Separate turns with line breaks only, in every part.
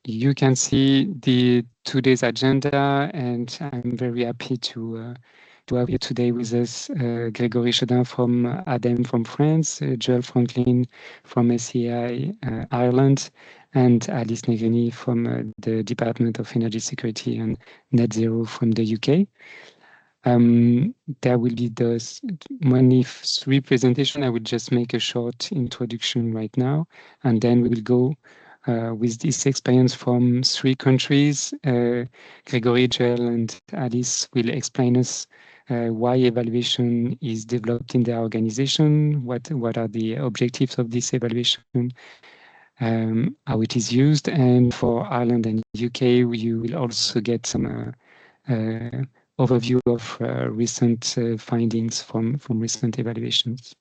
You can see the today's agenda, and I'm very happy to have here today with us Grégory Chaudin from ADEME from France, Joel Franklin from SEI Ireland, and Alice Negrini from the Department of Energy Security and Net Zero from the UK. There will be only 3 presentations. I will just make a short introduction right now, and then we will go with this experience from 3 countries. Grégory, Joel, and Alice will explain us why evaluation is developed in their organization, what are the objectives of this evaluation, how it is used, and for Ireland and UK, you will also get some overview of recent findings from recent evaluations.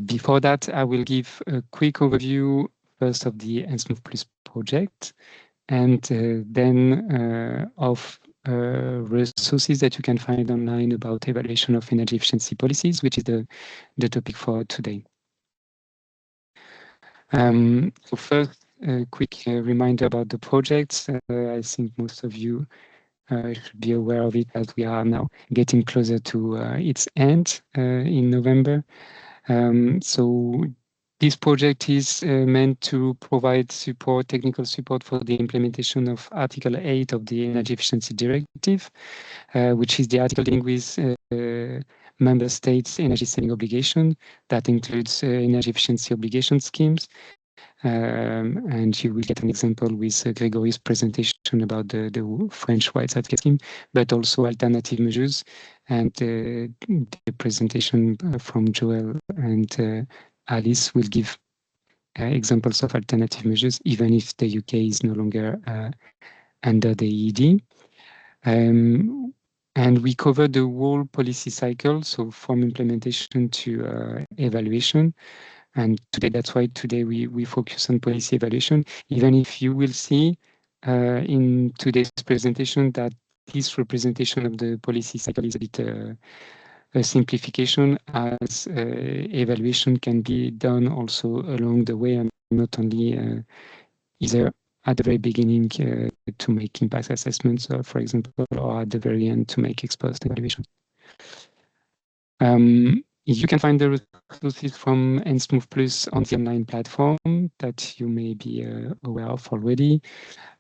Before that, I will give a quick overview first of the ENSMOV Plus project, and then of resources that you can find online about evaluation of energy efficiency policies, which is the topic for today. So first, a quick reminder about the project. I think most of you should be aware of it, as we are now getting closer to its end in November. So this project is meant to provide technical support for the implementation of Article 8 of the Energy Efficiency Directive, which is the article dealing with member states' energy saving obligation. That includes energy efficiency obligation schemes. And you will get an example with Grégory's presentation about the French white certificate scheme, but also alternative measures, and the presentation from Joel and Alice will give examples of alternative measures, even if the UK is no longer under the EED. And we cover the whole policy cycle, so from implementation to evaluation. And that's why today we focus on policy evaluation, even if you will see in today's presentation that this representation of the policy cycle is a bit a simplification, as evaluation can be done also along the way, and not only either at the very beginning to make impact assessments, for example, or at the very end to make ex post evaluation. You can find the resources from ENSMOV Plus on the online platform that you may be aware of already.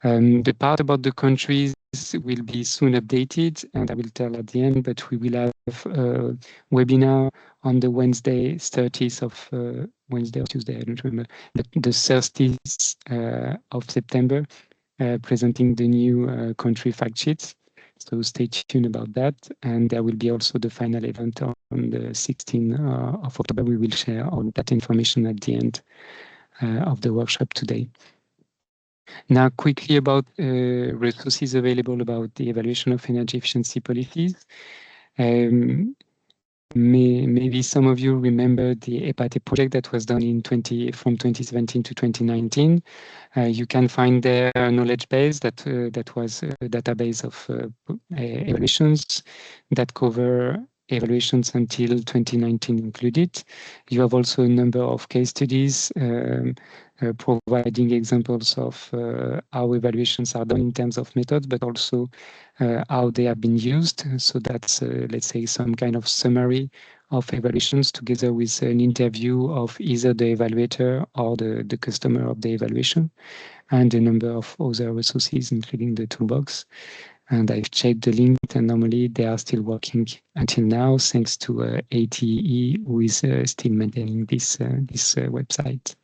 The part about the countries will be soon updated, and I will tell at the end, but we will have a webinar on the Wednesday, 30th of Wednesday or Tuesday, I don't remember, the 30th of September, presenting the new country fact sheets. So stay tuned about that. And there will be also the final event on the 16th of October. We will share all that information at the end of the workshop today. Now, quickly about resources available about the evaluation of energy efficiency policies. Maybe some of you remember the EPATE project that was done from 2017 to 2019. You can find there a knowledge base that was a database of evaluations that cover evaluations until 2019 included. You have also a number of case studies providing examples of how evaluations are done in terms of methods, but also how they have been used. So that's, let's say, some kind of summary of evaluations together with an interview of either the evaluator or the customer of the evaluation, and a number of other resources, including the toolbox. And I've checked the link, and normally they are still working until now, thanks to ATE, who is still maintaining this website.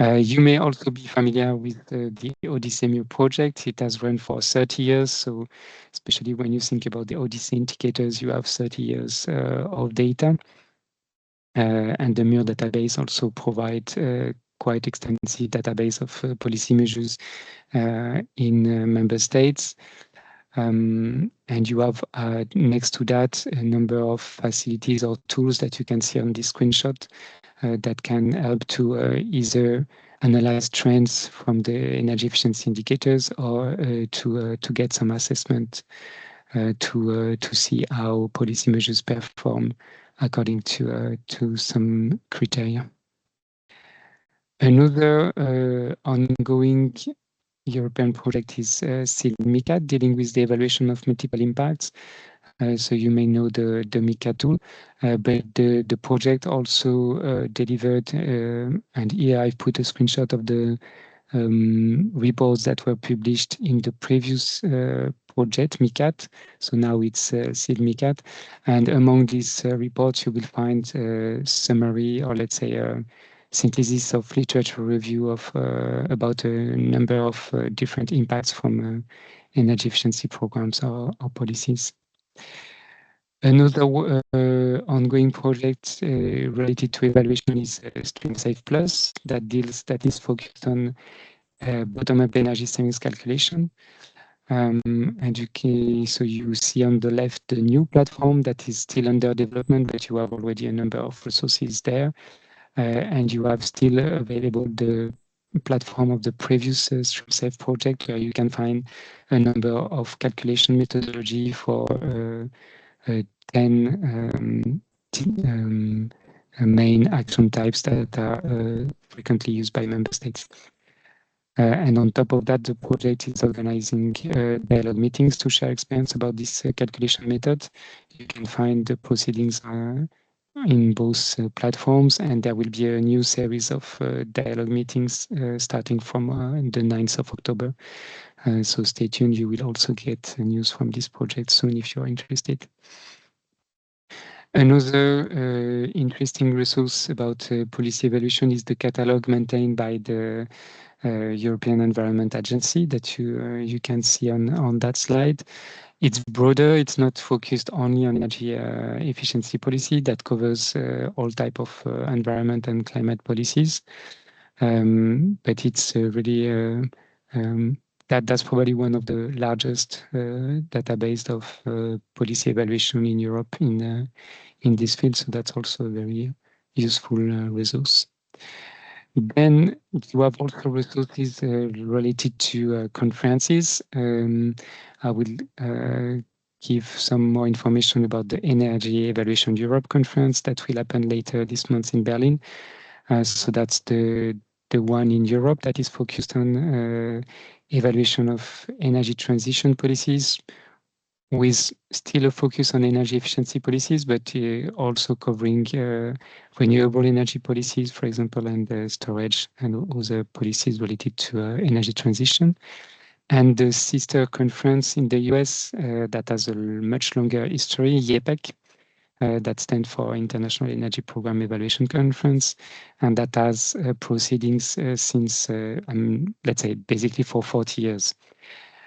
You may also be familiar with the ODCMU project. It has run for 30 years, so especially when you think about the ODC indicators, you have 30 years of data. And the MUR database also provides quite extensive database of policy measures in member states. And you have next to that a number of facilities or tools that you can see on this screenshot that can help to either analyze trends from the energy efficiency indicators or to get some assessment to see how policy measures perform according to some criteria. Another ongoing European project is MICAT, dealing with the evaluation of multiple impacts. So you may know the MICAT tool, but the project also delivered, and here I've put a screenshot of the reports that were published in the previous project, MICAT. So now it's MICAT. And among these reports, you will find a summary, or let's say a synthesis of literature review of about a number of different impacts from energy efficiency programs or policies. Another ongoing project related to evaluation is ENSMOV Plus that is focused on bottom-up energy savings calculation. And so you see on the left the new platform that is still under development, but you have already a number of resources there. And you have still available the platform of the previous StreamSafe project, where you can find a number of calculation methodology for 10 main action types that are frequently used by member states. And on top of that, the project is organizing dialogue meetings to share experience about this calculation method. You can find the proceedings in both platforms, and there will be a new series of dialogue meetings starting from the 9th of October. So stay tuned, you will also get news from this project soon if you're interested. Another interesting resource about policy evaluation is the catalog maintained by the European Environment Agency that you can see on that slide. It's broader. It's not focused only on energy efficiency policy. That covers all type of environment and climate policies. But it's really that's probably one of the largest database of policy evaluation in Europe in this field. So that's also a very useful resource. Then you have also resources related to conferences. I will give some more information about the Energy Evaluation Europe conference that will happen later this month in Berlin. So that's the one in Europe that is focused on evaluation of energy transition policies, with still a focus on energy efficiency policies, but also covering renewable energy policies, for example, and storage and other policies related to energy transition. And the sister conference in the US that has a much longer history, YEPEC, that stands for International Energy Program Evaluation Conference, and that has proceedings since, let's say, basically for 40 years.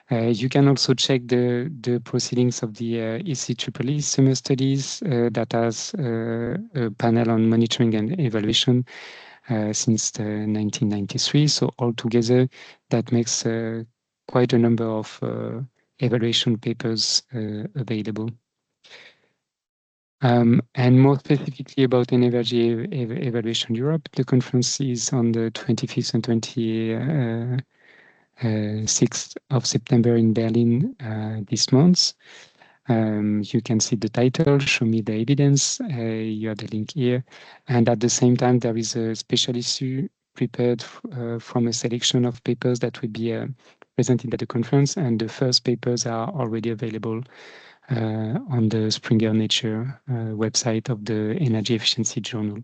You can also check the proceedings of the ECEEE summer studies that has a panel on monitoring and evaluation since 1993. So altogether, that makes quite a number of evaluation papers available. And more specifically about Energy Evaluation Europe, the conference is on the 25th and 6th of September in Berlin this month. You can see the title, Show Me the Evidence. You have the link here. And at the same time, there is a special issue prepared from a selection of papers that will be presented at the conference. And the first papers are already available on the Springer Nature website of the Energy Efficiency Journal.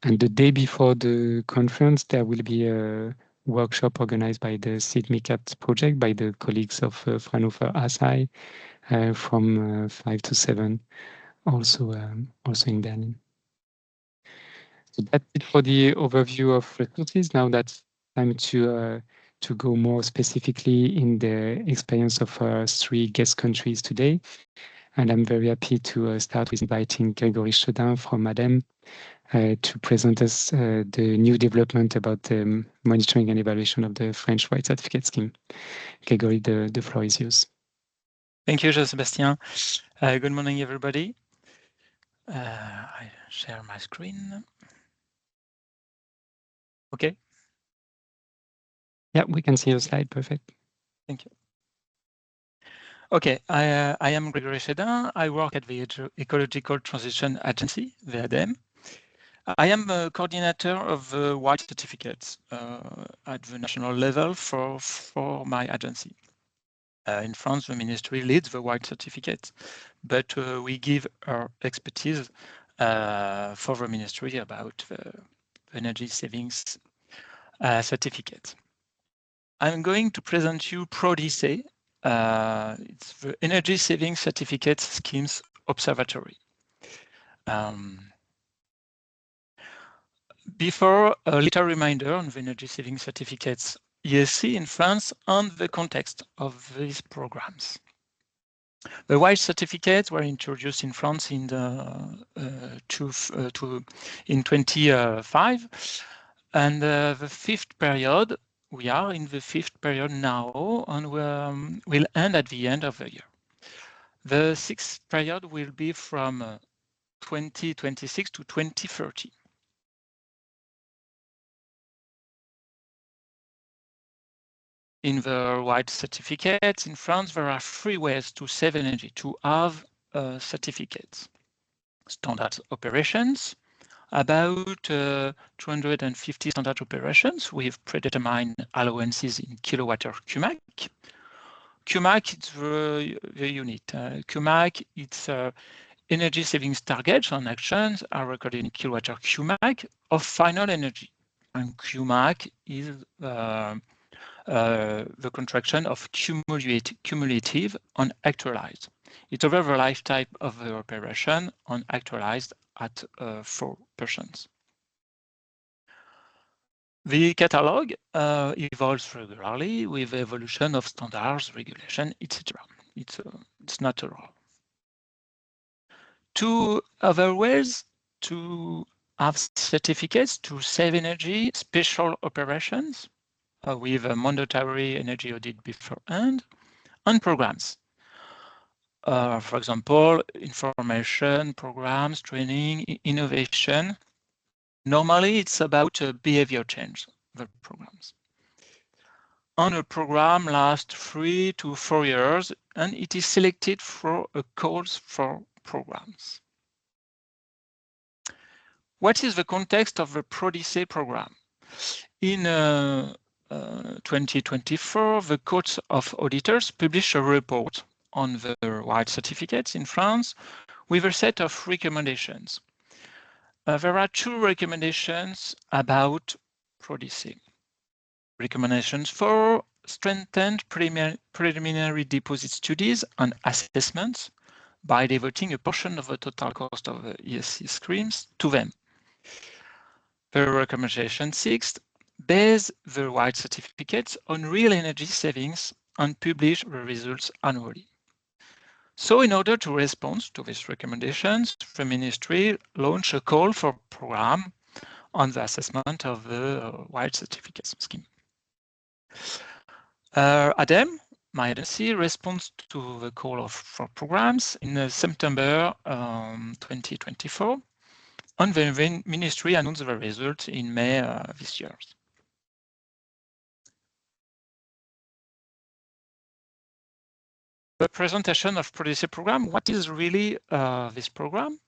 And the day before the conference, there will be a workshop organized by the MICAT project by the colleagues of Fraunhofer ASAI from 5 to 7, also in Berlin. So that's it for the overview of resources. Now that's time to go more specifically in the experience of our 3 guest countries today. And I'm very happy to start with inviting Grégory Chaudin from ADEME to present us the new development about the monitoring and evaluation of the French white certificate scheme. Grégory, the floor is yours.
Thank you, Jean-Sébastien. Good morning, everybody. I share my screen. Okay.
Yeah, we can see your slide. Perfect.
Thank you. Okay, I am Grégory Chaudin. I work at the Ecological Transition Agency, the ADEME. I am a coordinator of white certificates at the national level for my agency. In France, the ministry leads the white certificates, but we give our expertise for the ministry about the energy savings certificate. I'm going to present you PRODICE. It's the Energy Savings Certificate Schemes Observatory. Before, a little reminder on the energy saving certificates ESC in France and the context of these programs. The white certificates were introduced in France in 2005, and the fifth period. We are in the fifth period now, and will end at the end of the year. The sixth period will be from 2026 to 2030. In the white certificates in France, there are 3 ways to save energy, to have certificates. Standard operations, about 250 standard operations with predetermined allowances in kilowatt-hour QMAC. QMAC is the unit. QMAC, it's energy savings targets and actions are recorded in kilowatt-hour QMAC of final energy. And QMAC is the contraction of cumulative and actualized. It's over the lifetime of the operation and actualized at 4%. The catalog evolves regularly with evolution of standards, regulation, etc. It's natural. 2 other ways to have certificates to save energy: special operations with a mandatory energy audit beforehand, and programs. For example, information programs, training, innovation. Normally, it's about behavior change, the programs. And a program lasts 3 to 4 years, and it is selected for a calls for programs. What is the context of the PRODICE program? In 2024, the Court of Auditors published a report on the white certificates in France with a set of recommendations. There are 2 recommendations about PRODICE. Recommendations for strengthened preliminary deposit studies and assessments by devoting a portion of the total cost of the ESC schemes to them. The recommendation 6, base the white certificates on real energy savings and publish the results annually. So in order to respond to these recommendations, the ministry launched a call for program on the assessment of the white certificates scheme. ADEME, my agency, responds to the call for programs in September 2024, and the ministry announced the results in May this year. The presentation of PRODICE program. What is really this program?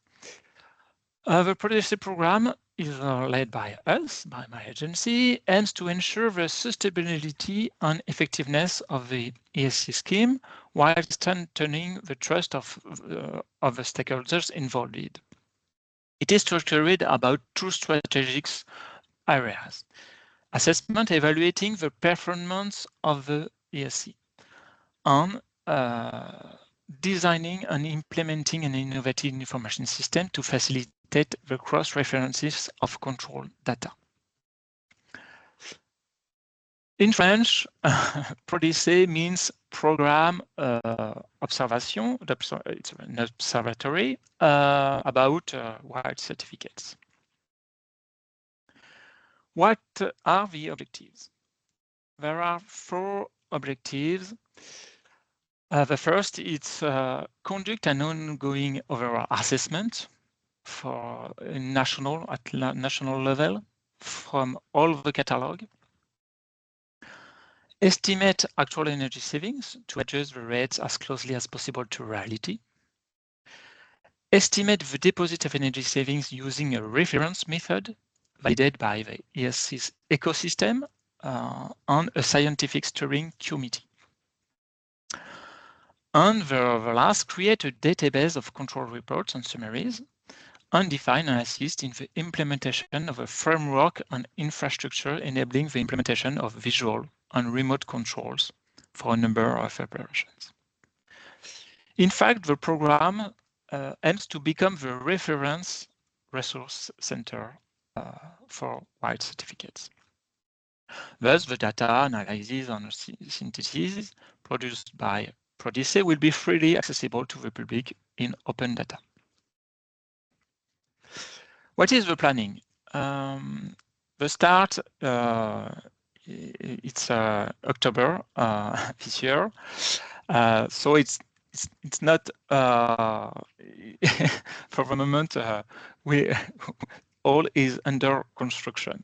The PRODICE program is led by us, by my agency, aims to ensure the sustainability and effectiveness of the ESC scheme while strengthening the trust of the stakeholders involved. It is structured about 2 strategic areas: assessment, evaluating the performance of the ESC, and designing and implementing an innovative information system to facilitate the cross-references of control data. In French, PRODICE means Programme Observation. It's an observatory about white certificates. What are the objectives? There are 4 objectives. The first is conduct an ongoing overall assessment for national level from all the catalog. Estimate actual energy savings to adjust the rates as closely as possible to reality. estimate the deposit of energy savings using a reference method validated by the ESC's ecosystem and a scientific steering committee. And the last, create a database of control reports and summaries, and define and assist in the implementation of a framework and infrastructure enabling the implementation of visual and remote controls for a number of operations. In fact, the program aims to become the reference resource center for white certificates. Thus, the data analysis and synthesis produced by Prodice will be freely accessible to the public in open data. What is the planning? The start, it's October this year, so it's not for the moment. We all is under construction.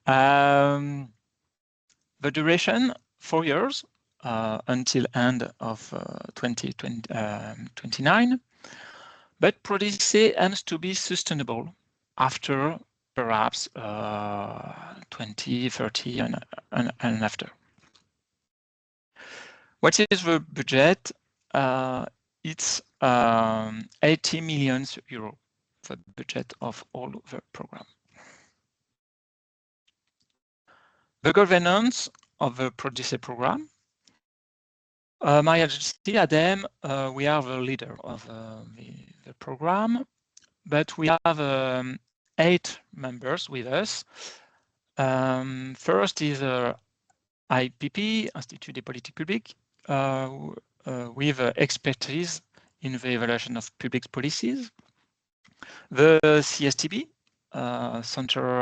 The duration 4 years until end of 2029. But Prodice aims to be sustainable after perhaps 2030 and after. What is the budget? It's 80 million euros, the budget of all the program. The governance of the Prodice program. My agency, ADEM, we are the leader of the program, but we have 8 members with us. First is IPP, Institut des Politiques Publiques, with expertise in the evaluation of public policies. The CSTB, Center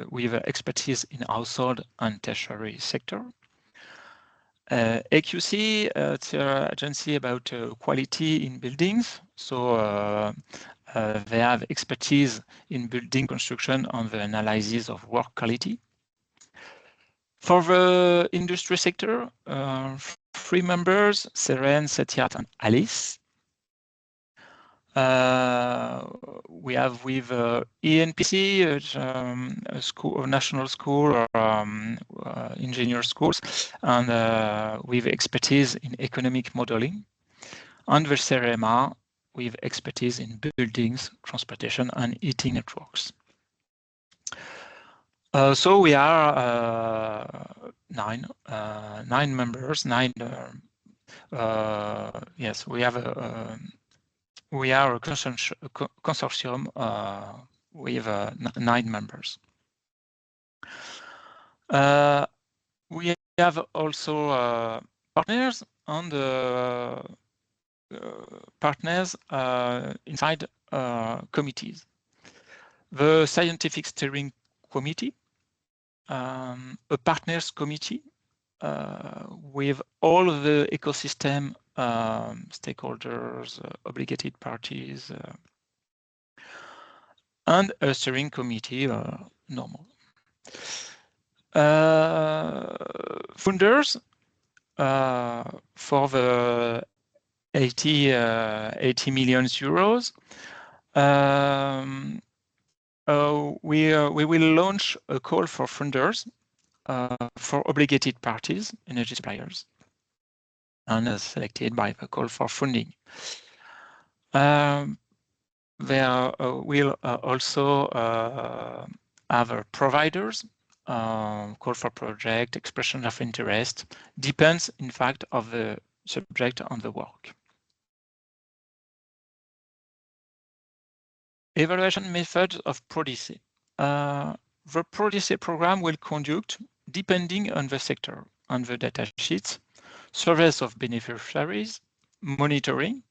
with expertise in household and tertiary sector. AQC, it's an agency about quality in buildings. So they have expertise in building construction and the analysis of work quality. For the industry sector, 3 members, Seren, Setiat, and Alice. We have with ENPC, a school, a national school, or engineer schools, and with expertise in economic modeling. And the CEREMA with expertise in buildings, transportation, and heating networks. So we are 9 members. 9. Yes, we have we are a consortium with 9 members. We have also partners and partners inside committees. The scientific steering committee, a partners committee with all the ecosystem stakeholders, obligated parties, and a steering committee normal. Funders for the 80 million euros. We will launch a call for funders for obligated parties, energy suppliers, and selected by the call for funding. There will also have providers, call for project, expression of interest, depends in fact of the subject on the work. Evaluation methods of Prodice. The Prodice program will conduct, depending on the sector, on the data sheets, surveys of beneficiaries, monitoring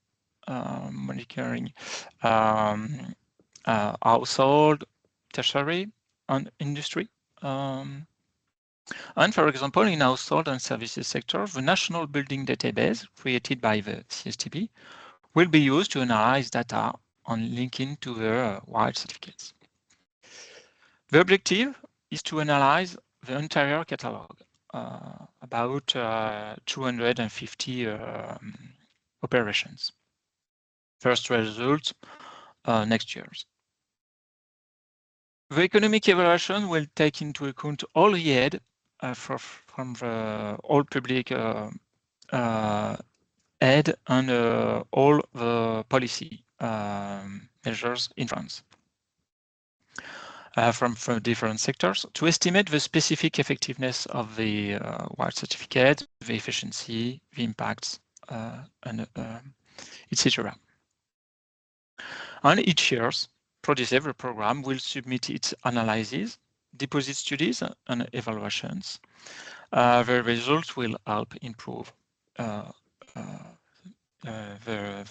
household, tertiary, and industry. And for example, in household and services sector, the national building database created by the CSTB will be used to analyze data and linking to the white certificates. The objective is to analyze the entire catalog, about 250 operations. first results next year. The economic evaluation will take into account all the aid from the all public aid and all the policy measures in France from different sectors to estimate the specific effectiveness of the white certificate, the efficiency, the impacts, and etc. And each year, producer the program will submit its analyses, deposit studies, and evaluations. The results will help improve the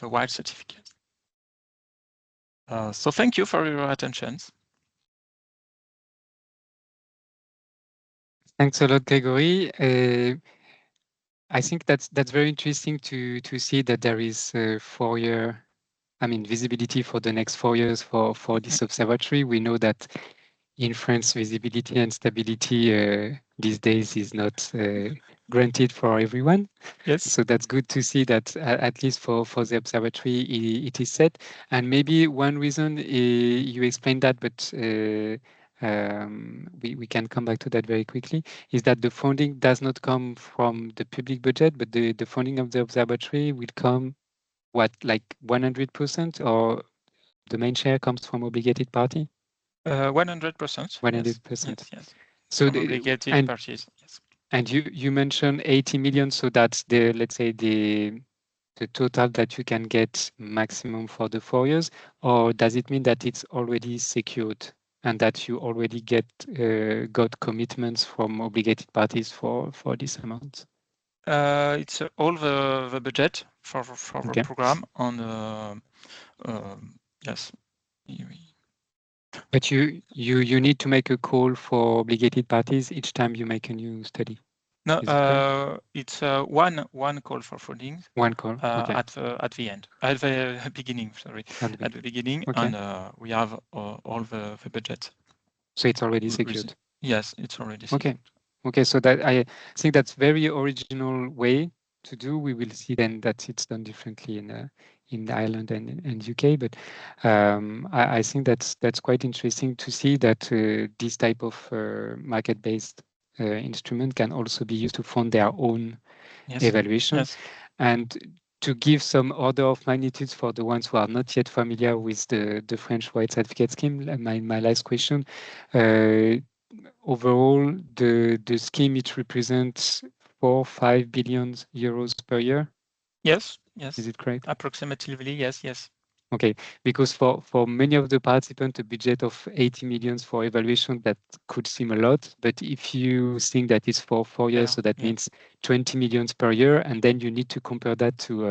white certificate. So thank you for your attention.
Thanks a lot, Gregory. I think that's very interesting to see that there is 4-year, visibility for the next 4 years for this observatory. We know that in France, visibility and stability these days is not granted for everyone.
Yes.
So that's good to see that at least for the observatory, it is set. And maybe one reason you explained that, but we can come back to that very quickly, is that the funding does not come from the public budget, but the funding of the observatory will come, like 100%, or the main share comes from obligated party?
100%.
100%.
Yes.
So
from obligated parties. Yes.
And you mentioned 80 million, so that's let's say the total that you can get maximum for the 4 years, or does it mean that it's already secured and that you already got commitments from obligated parties for this amount?
It's all the budget for the program on yes.
But you need to make a call for obligated parties each time you make a new study.
No, it's one call for funding.
One call, okay.
At the end, at the beginning. Sorry, at the beginning, okay. And we have all the budget.
So it's already secured.
Yes, it's already secured.
Okay. So that I think that's very original way to do. We will see then that it's done differently in Ireland and UK. But I think that's quite interesting to see that this type of market-based instrument can also be used to fund their own evaluation.
Yes.
And to give some order of magnitudes for the ones who are not yet familiar with the French white certificate scheme, my last question. Overall, the scheme, it represents 4-5 billion euros per year?
Yes.
Is it correct?
Approximately, yes.
Okay, because for many of the participants, a budget of 80 million for evaluation, that could seem a lot. But if you think that it's for 4 years, so that means 20 million per year, and then you need to compare that to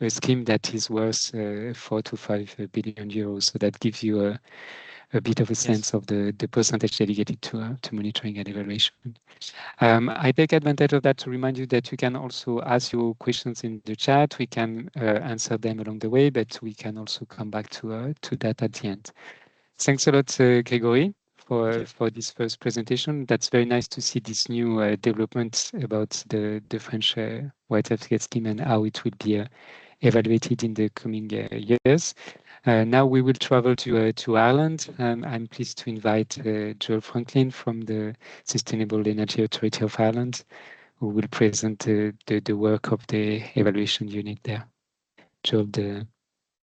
a scheme that is worth 4 to 5 billion euros. So that gives you a bit of a sense of the percentage dedicated to monitoring and evaluation. I take advantage of that to remind you that you can also ask your questions in the chat. We can answer them along the way, but we can also come back to that at the end. Thanks a lot, Gregory, for this first presentation. That's very nice to see this new development about the French white certificate scheme and how it will be evaluated in the coming years. Now we will travel to Ireland. I'm pleased to invite Joel Franklin from the Sustainable Energy Authority of Ireland, who will present the work of the evaluation unit there. Joel, the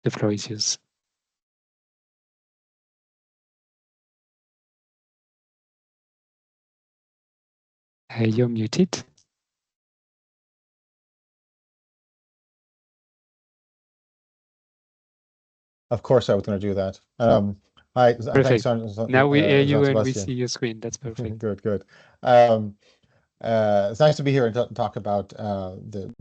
floor is yours. You're muted.
Of course, I was going to do that. Hi,
perfect. Thanks, now we hear you and we see your screen. That's perfect.
Good. It's nice to be here and talk about the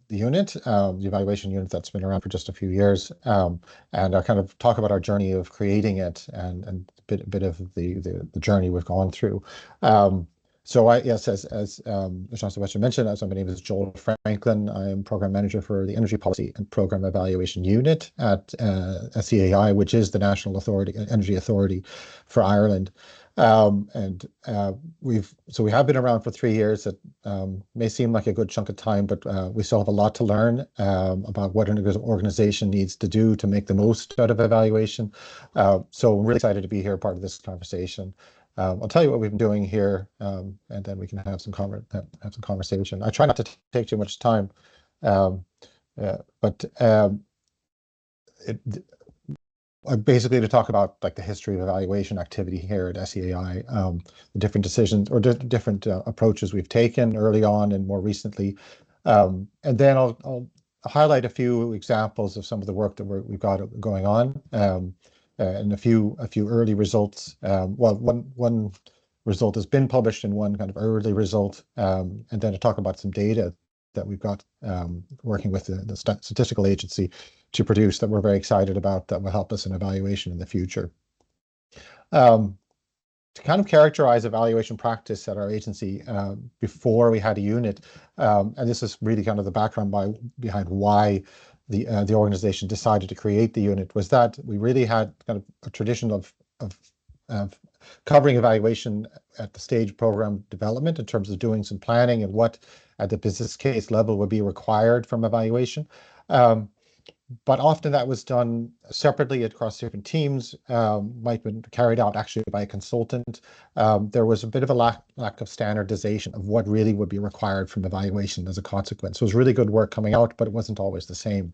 unit, the evaluation unit that's been around for just a few years, and I kind of talk about our journey of creating it and a bit of the journey we've gone through. So yes, as Jean-Sébastien mentioned, my name is Joel Franklin. I am Program Manager for the Energy Policy and Program Evaluation Unit at CAI, which is the National Energy Authority for Ireland. We have been around for 3 years. It may seem like a good chunk of time, but we still have a lot to learn about what an organization needs to do to make the most out of evaluation. So I'm really excited to be here, part of this conversation. I'll tell you what we've been doing here, and then we can have some conversation. I try not to take too much time, basically to talk about like the history of evaluation activity here at SEAI, the different decisions or different approaches we've taken early on and more recently, and then I'll highlight a few examples of some of the work that we've got going on. And a few early results. Well, one result has been published and one kind of early result, and then to talk about some data that we've got working with the statistical agency to produce that we're very excited about that will help us in evaluation in the future. To kind of characterize evaluation practice at our agency before we had a unit, and this is really kind of the background behind why the organization decided to create the unit, was that we really had kind of a tradition of covering evaluation at the stage of program development in terms of doing some planning and what at the business case level would be required from evaluation. But often that was done separately across different teams, might have been carried out actually by a consultant. There was a bit of a lack of standardization of what really would be required from evaluation as a consequence. So it was really good work coming out, but it wasn't always the same.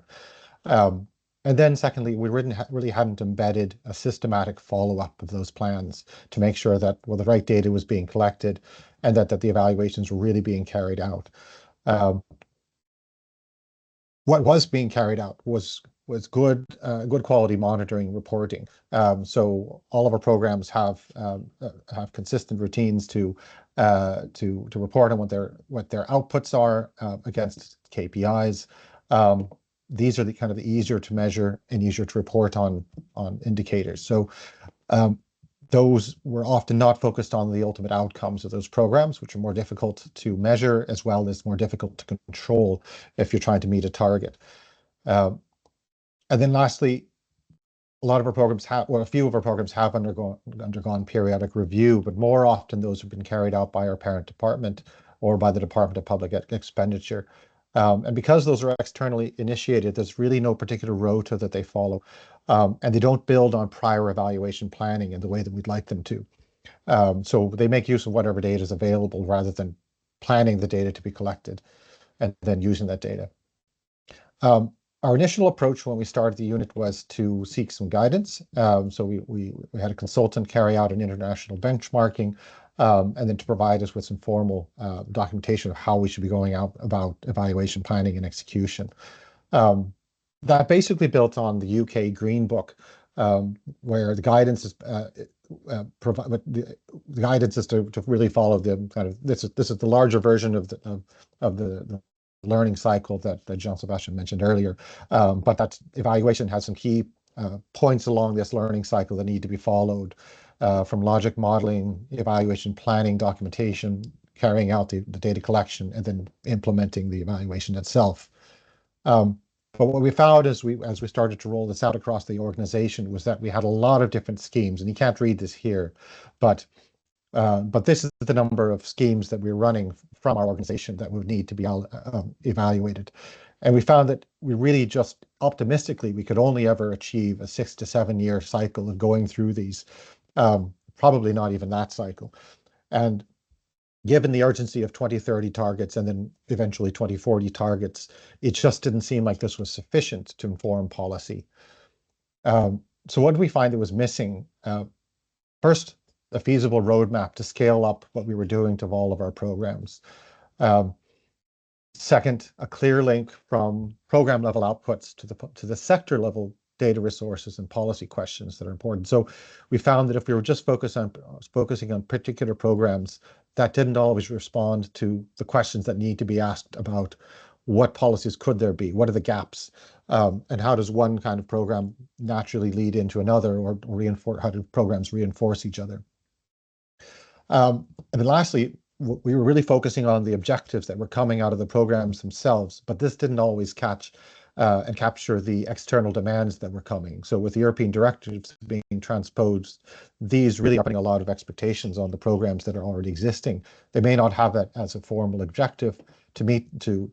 And then secondly, we really hadn't embedded a systematic follow-up of those plans to make sure that, well, the right data was being collected and that the evaluations were really being carried out. What was being carried out was good quality monitoring reporting. So all of our programs have consistent routines to report on what their outputs are against KPIs. These are the kind of the easier to measure and easier to report on indicators. So those were often not focused on the ultimate outcomes of those programs, which are more difficult to measure as well as more difficult to control if you're trying to meet a target. And then lastly, a lot of our programs a few of our programs have undergone periodic review, but more often those have been carried out by our parent department or by the Department of Public Expenditure. And because those are externally initiated, there's really no particular rota that they follow. And they don't build on prior evaluation planning in the way that we'd like them to. So they make use of whatever data is available rather than planning the data to be collected and then using that data. Our initial approach when we started the unit was to seek some guidance. So we had a consultant carry out an international benchmarking and then to provide us with some formal documentation of how we should be going out about evaluation planning and execution. That basically built on the UK Green Book, where the guidance is the guidance is to really follow the kind of this is the larger version of the learning cycle that Jean-Sébastien mentioned earlier. But that evaluation has some key points along this learning cycle that need to be followed, from logic modeling, evaluation planning, documentation, carrying out the data collection, and then implementing the evaluation itself. But what we found as we started to roll this out across the organization was that we had a lot of different schemes, and you can't read this here, but this is the number of schemes that we're running from our organization that would need to be evaluated. And we found that we really just optimistically, we could only ever achieve a 6 to 7 year cycle of going through these, probably not even that cycle. And given the urgency of 2030 targets and then eventually 2040 targets, it just didn't seem like this was sufficient to inform policy. So what did we find that was missing? First, a feasible roadmap to scale up what we were doing to all of our programs. Second, a clear link from program level outputs to the sector level data resources and policy questions that are important. So we found that if we were just focusing on particular programs, that didn't always respond to the questions that need to be asked about what policies could there be, what are the gaps, and how does one kind of program naturally lead into another, or how do programs reinforce each other? And then lastly, we were really focusing on the objectives that were coming out of the programs themselves, but this didn't always catch and capture the external demands that were coming. So with the European directives being transposed, these really are putting a lot of expectations on the programs that are already existing. They may not have that as a formal objective to meet to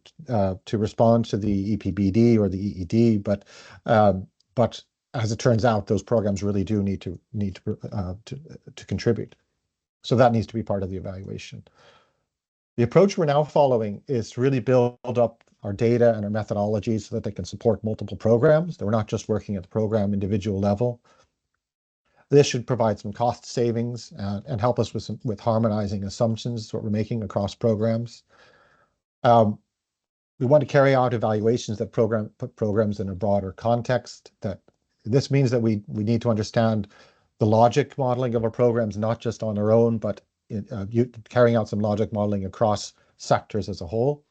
respond to the EPBD or the EED, but as it turns out, those programs really do need to contribute. So that needs to be part of the evaluation. The approach we're now following is to really build up our data and our methodologies so that they can support multiple programs, that we're not just working at the program individual level. This should provide some cost savings and help us with harmonizing assumptions, what we're making across programs. We want to carry out evaluations that put programs in a broader context. This means that we need to understand the logic modeling of our programs, not just on our own, but carrying out some logic modeling across sectors as a whole.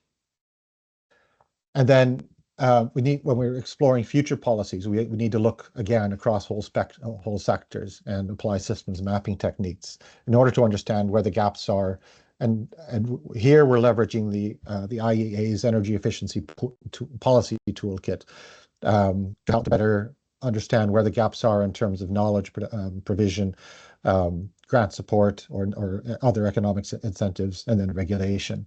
And then when we're exploring future policies, we need to look again across whole sectors and apply systems mapping techniques in order to understand where the gaps are. And here we're leveraging the IEA's energy efficiency policy toolkit to help better understand where the gaps are in terms of knowledge provision, grant support, or other economic incentives, and then regulation.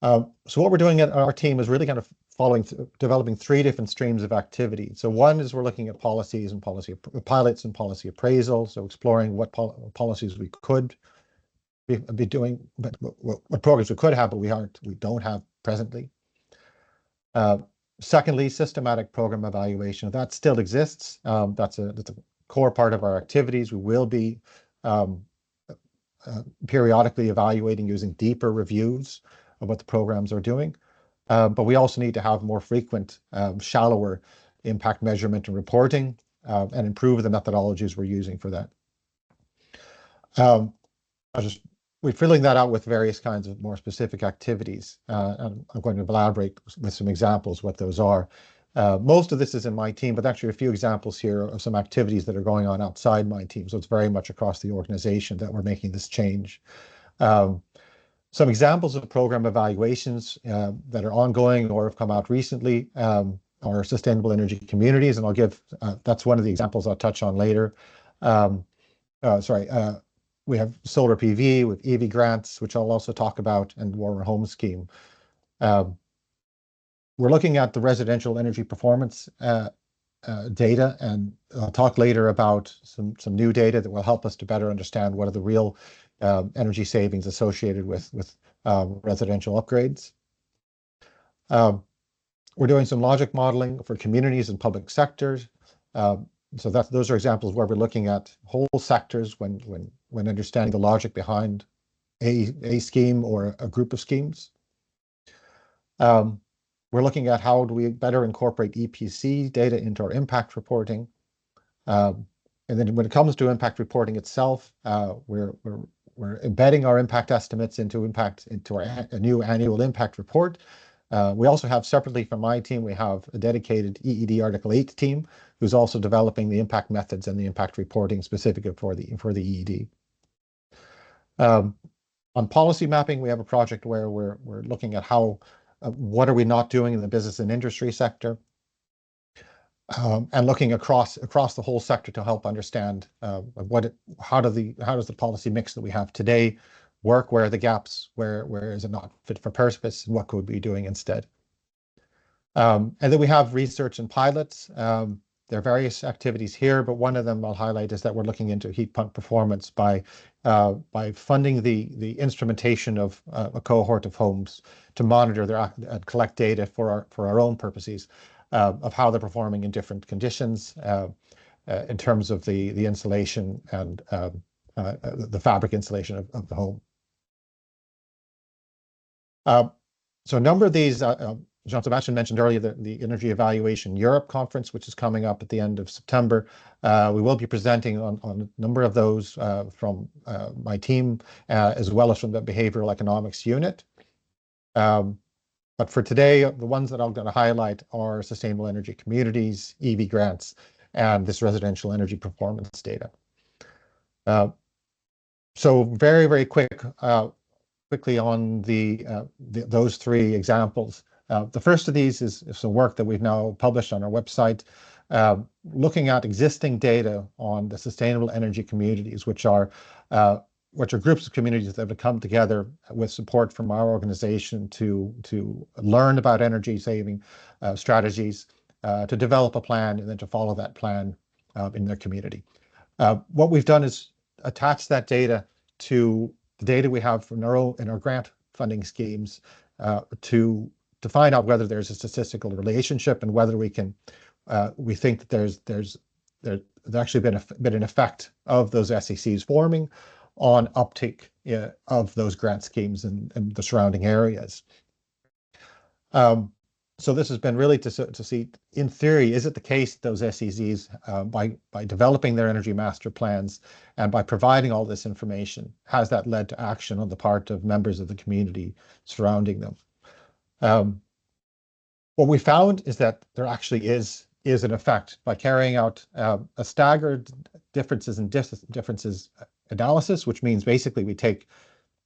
So what we're doing at our team is really kind of developing 3 different streams of activity. So one is we're looking at policies and policy pilots and policy appraisal. So exploring what policies we could be doing, but what programs we could have, but we don't have presently. Secondly, systematic program evaluation. That still exists. That's a core part of our activities. We will be periodically evaluating using deeper reviews of what the programs are doing. But we also need to have more frequent, shallower impact measurement and reporting and improve the methodologies we're using for that. We're filling that out with various kinds of more specific activities. And I'm going to elaborate with some examples what those are. Most of this is in my team, but actually a few examples here of some activities that are going on outside my team. So it's very much across the organization that we're making this change. Some examples of program evaluations that are ongoing or have come out recently are sustainable energy communities, and I'll give, that's one of the examples I'll touch on later. We have solar PV with EV grants, which I'll also talk about, and Warmer Home Scheme. We're looking at the residential energy performance data, and I'll talk later about some new data that will help us to better understand what are the real energy savings associated with residential upgrades. We're doing some logic modeling for communities and public sectors. So those are examples where we're looking at whole sectors when understanding the logic behind a scheme or a group of schemes. We're looking at how do we better incorporate EPC data into our impact reporting. And then when it comes to impact reporting itself, we're embedding our impact estimates into a new annual impact report. We also have, separately from my team, we have a dedicated EED Article 8 team who's also developing the impact methods and the impact reporting specifically for the EED. On policy mapping, we have a project where we're looking at how what are we not doing in the business and industry sector, and looking across the whole sector to help understand how does the policy mix that we have today work, where are the gaps, where is it not fit for purpose, and what could we be doing instead. And then we have research and pilots. There are various activities here, but one of them I'll highlight is that we're looking into heat pump performance by funding the instrumentation of a cohort of homes to monitor and collect data for our own purposes of how they're performing in different conditions in terms of the insulation and the fabric insulation of the home. So a number of these, Jean-Sébastien mentioned earlier the Energy Evaluation Europe conference, which is coming up at the end of September. We will be presenting on a number of those from my team, as well as from the Behavioral Economics unit. But for today, the ones that I'm going to highlight are sustainable energy communities, EV grants, and this residential energy performance data. So very quickly on those three examples. The first of these is some work that we've now published on our website, looking at existing data on the sustainable energy communities, which are groups of communities that have come together with support from our organization to learn about energy saving strategies, to develop a plan, and then to follow that plan in their community. What we've done is attach that data to the data we have from in our grant funding schemes to find out whether there's a statistical relationship and whether we think that there's actually been an effect of those SECs forming on uptake of those grant schemes in the surrounding areas. So this has been really to see, in theory, is it the case that those SECs, by developing their energy master plans and by providing all this information, has that led to action on the part of members of the community surrounding them? What we found is that there actually is an effect by carrying out a staggered differences analysis, which means basically we take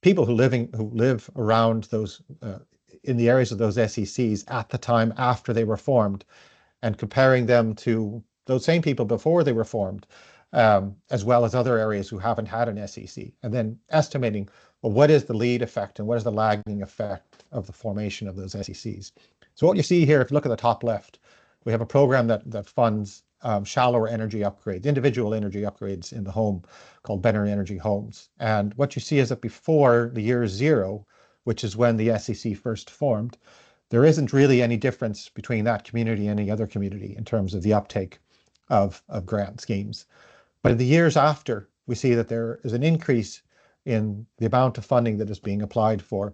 people who live around those in the areas of those SECs at the time after they were formed, and comparing them to those same people before they were formed, as well as other areas who haven't had an SEC, and then estimating, well, what is the lead effect and what is the lagging effect of the formation of those SECs. So what you see here, if you look at the top left, we have a program that funds shallower energy upgrades, individual energy upgrades in the home, called Better Energy Homes. And what you see is that before the year zero, which is when the SEC first formed, there isn't really any difference between that community and any other community in terms of the uptake of grant schemes. But in the years after, we see that there is an increase in the amount of funding that is being applied for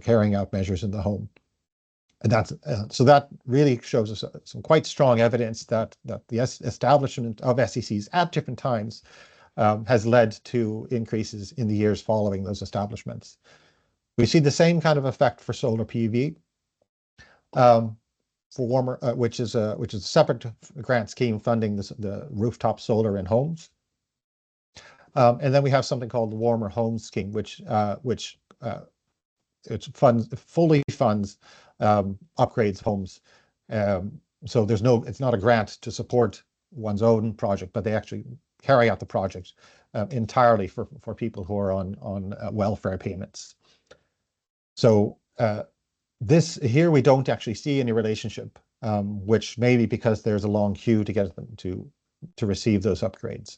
carrying out measures in the home. And so that really shows us some quite strong evidence that the establishment of SECs at different times has led to increases in the years following those establishments. We see the same kind of effect for solar PV, for warmer, which is a separate grant scheme funding the rooftop solar in homes. And then we have something called the Warmer Homes Scheme, which fully funds upgrades homes. So it's not a grant to support one's own project, but they actually carry out the project entirely for people who are on welfare payments. So this here we don't actually see any relationship, which may be because there's a long queue to get them to receive those upgrades.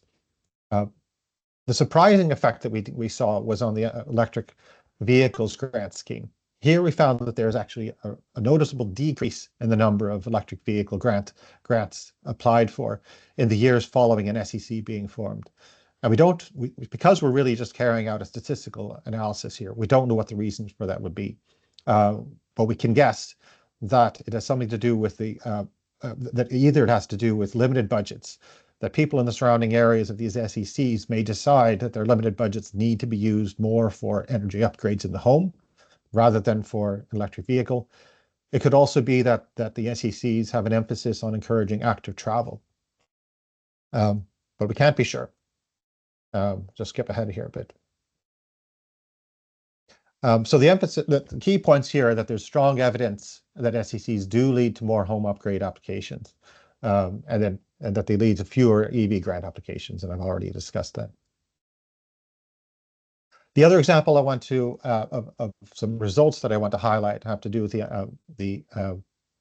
The surprising effect that we saw was on the electric vehicles grant scheme. Here we found that there's actually a noticeable decrease in the number of electric vehicle grants applied for in the years following an SEC being formed. And because we're really just carrying out a statistical analysis here, we don't know what the reasons for that would be. But we can guess that it has something to do with that either it has to do with limited budgets, that people in the surrounding areas of these SECs may decide that their limited budgets need to be used more for energy upgrades in the home rather than for electric vehicle. It could also be that the SECs have an emphasis on encouraging active travel. But we can't be sure. Just skip ahead here a bit. So the key points here are that there's strong evidence that SECs do lead to more home upgrade applications, and that they lead to fewer EV grant applications, and I've already discussed that. The other example I want to of some results that I want to highlight have to do with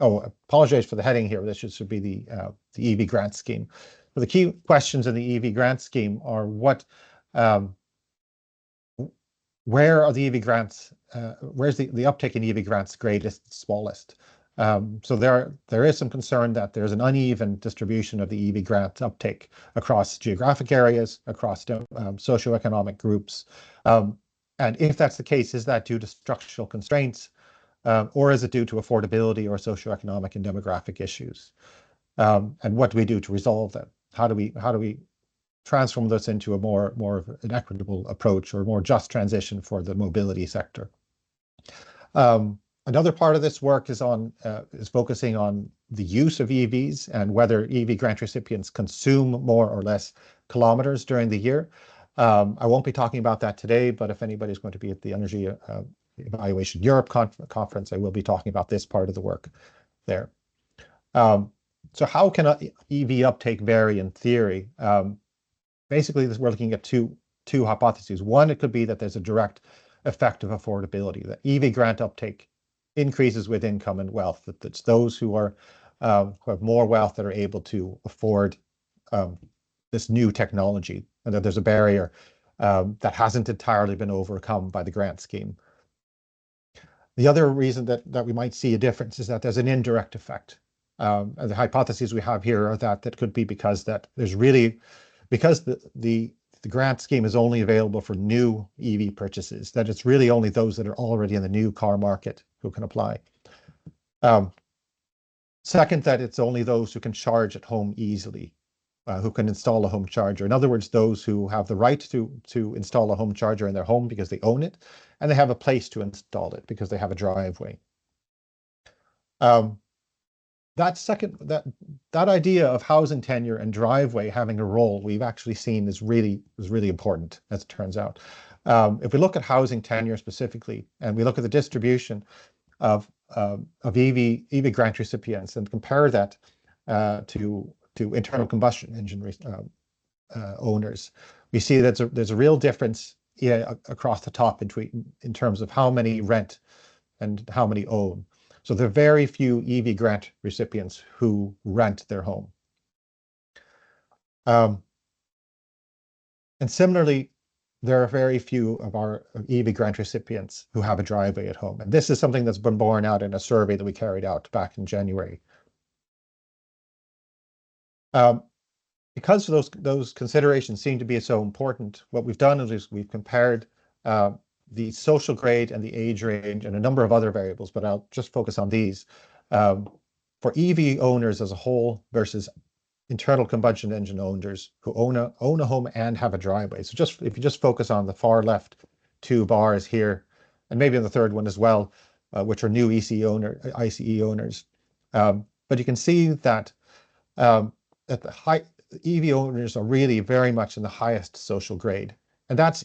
apologize for the heading here. This should be the EV grant scheme. So the key questions in the EV grant scheme are where are the EV grants? Where's the uptake in EV grants greatest, smallest? So there is some concern that there's an uneven distribution of the EV grant uptake across geographic areas, across socioeconomic groups. And if that's the case, is that due to structural constraints, or is it due to affordability or socioeconomic and demographic issues? And what do we do to resolve them? How do we transform this into a more of an equitable approach or a more just transition for the mobility sector? Another part of this work is focusing on the use of EVs and whether EV grant recipients consume more or less kilometers during the year. I won't be talking about that today, but if anybody's going to be at the Energy Evaluation Europe conference, I will be talking about this part of the work there. So how can EV uptake vary in theory? Basically, we're looking at two hypotheses. One, it could be that there's a direct effect of affordability, that EV grant uptake increases with income and wealth, that it's those who have more wealth that are able to afford this new technology, and that there's a barrier that hasn't entirely been overcome by the grant scheme. The other reason that we might see a difference is that there's an indirect effect. And the hypotheses we have here are that could be because the grant scheme is only available for new EV purchases, that it's really only those that are already in the new car market who can apply. Second, that it's only those who can charge at home easily, who can install a home charger. In other words, those who have the right to install a home charger in their home because they own it, and they have a place to install it because they have a driveway. That idea of housing tenure and driveway having a role, we've actually seen is really important, as it turns out. If we look at housing tenure specifically, and we look at the distribution of EV grant recipients and compare that to internal combustion engine owners, we see that there's a real difference across the top in terms of how many rent and how many own. So there are very few EV grant recipients who rent their home. And similarly, there are very few of our EV grant recipients who have a driveway at home. And this is something that's been borne out in a survey that we carried out back in January. Because those considerations seem to be so important, what we've done is we've compared the social grade and the age range and a number of other variables, but I'll just focus on these. For EV owners as a whole versus internal combustion engine owners who own a home and have a driveway. So if you just focus on the far left two bars here, and maybe on the third one as well, which are new ICE owners. But you can see that at the EV owners are really very much in the highest social grade. And that's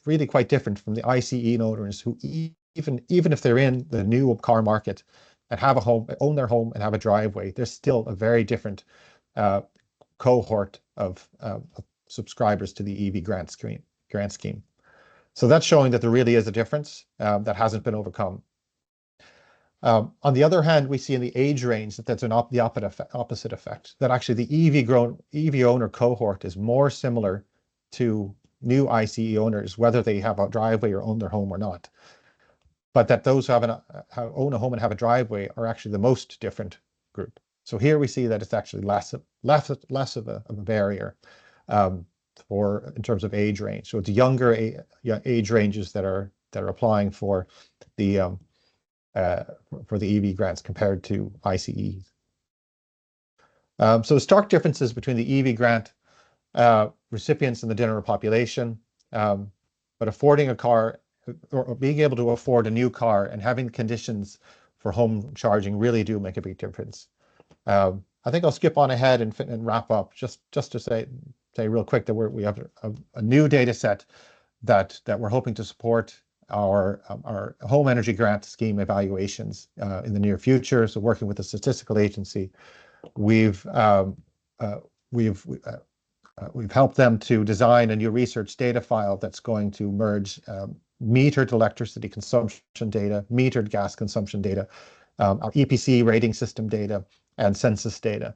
really quite different from the ICE owners who even if they're in the new car market and have a home, own their home and have a driveway, there's still a very different cohort of subscribers to the EV grant scheme. So that's showing that there really is a difference that hasn't been overcome. On the other hand, we see in the age range that that's the opposite effect, that actually the EV owner cohort is more similar to new ICE owners, whether they have a driveway or own their home or not. But that those who own a home and have a driveway are actually the most different group. So here we see that it's actually less of a barrier in terms of age range. So it's younger age ranges that are applying for the EV grants compared to ICEs. So stark differences between the EV grant recipients in the general population, but affording a car or being able to afford a new car and having conditions for home charging really do make a big difference. I think I'll skip on ahead and wrap up just to say real quick that we have a new data set that we're hoping to support our home energy grant scheme evaluations in the near future. So working with the statistical agency, we've helped them to design a new research data file that's going to merge metered electricity consumption data, metered gas consumption data, our EPC rating system data, and census data.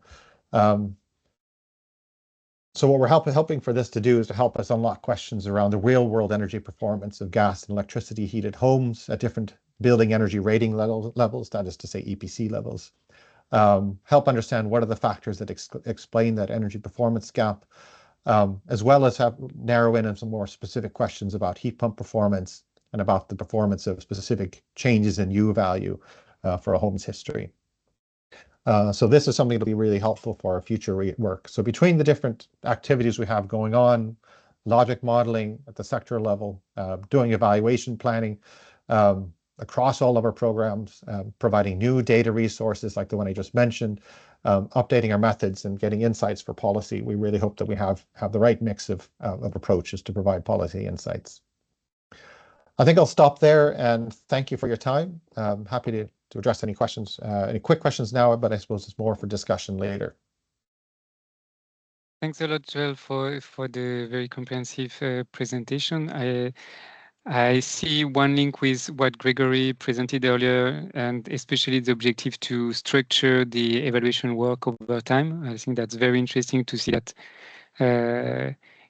So what we're helping for this to do is to help us unlock questions around the real-world energy performance of gas and electricity heated homes at different building energy rating levels, that is to say EPC levels. Help understand what are the factors that explain that energy performance gap, as well as narrow in on some more specific questions about heat pump performance and about the performance of specific changes in U value for a home's history. So this is something that'll be really helpful for our future work. So between the different activities we have going on, logic modeling at the sector level, doing evaluation planning across all of our programs, providing new data resources like the one I just mentioned, updating our methods and getting insights for policy. We really hope that we have the right mix of approaches to provide policy insights. I think I'll stop there and thank you for your time. I'm happy to address any questions, any quick questions now, but I suppose it's more for discussion later.
Thanks a lot, Joel, for the very comprehensive presentation. I see one link with what Gregory presented earlier, and especially the objective to structure the evaluation work over time. I think that's very interesting to see that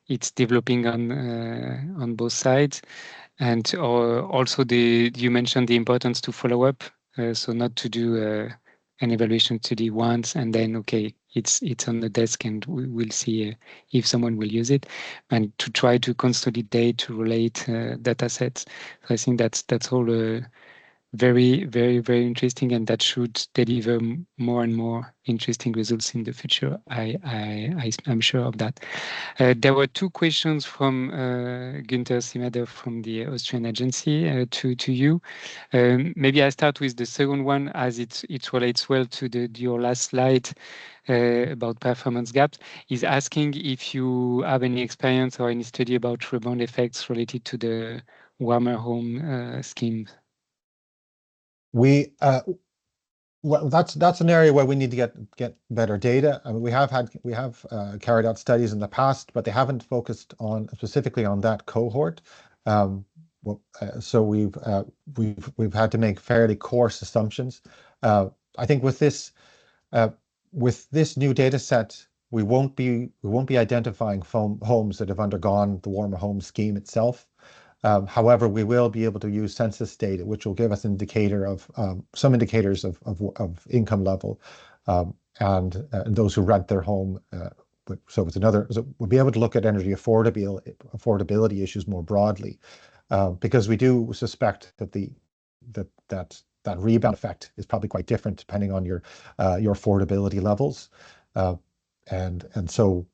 it's developing on both sides. And also you mentioned the importance to follow up, so not to do an evaluation study once and then, okay, it's on the desk and we'll see if someone will use it, and to try to consolidate, to relate data sets. So I think that's all very, very, very interesting, and that should deliver more and more interesting results in the future. I'm sure of that. There were two questions from Günther Simader from the Austrian agency to you. Maybe I start with the second one, as it relates well to your last slide about performance gaps. Is asking if you have any experience or any study about rebound effects related to the warmer home scheme.
Well, that's an area where we need to get better data. I mean, we have carried out studies in the past, but they haven't focused specifically on that cohort. So we've had to make fairly coarse assumptions. I think with this new data set, we won't be identifying homes that have undergone the warmer home scheme itself. However, we will be able to use census data, which will give us some indicators of income level, and those who rent their home. So we'll be able to look at energy affordability issues more broadly, because we do suspect that that rebound effect is probably quite different depending on your affordability levels, and so.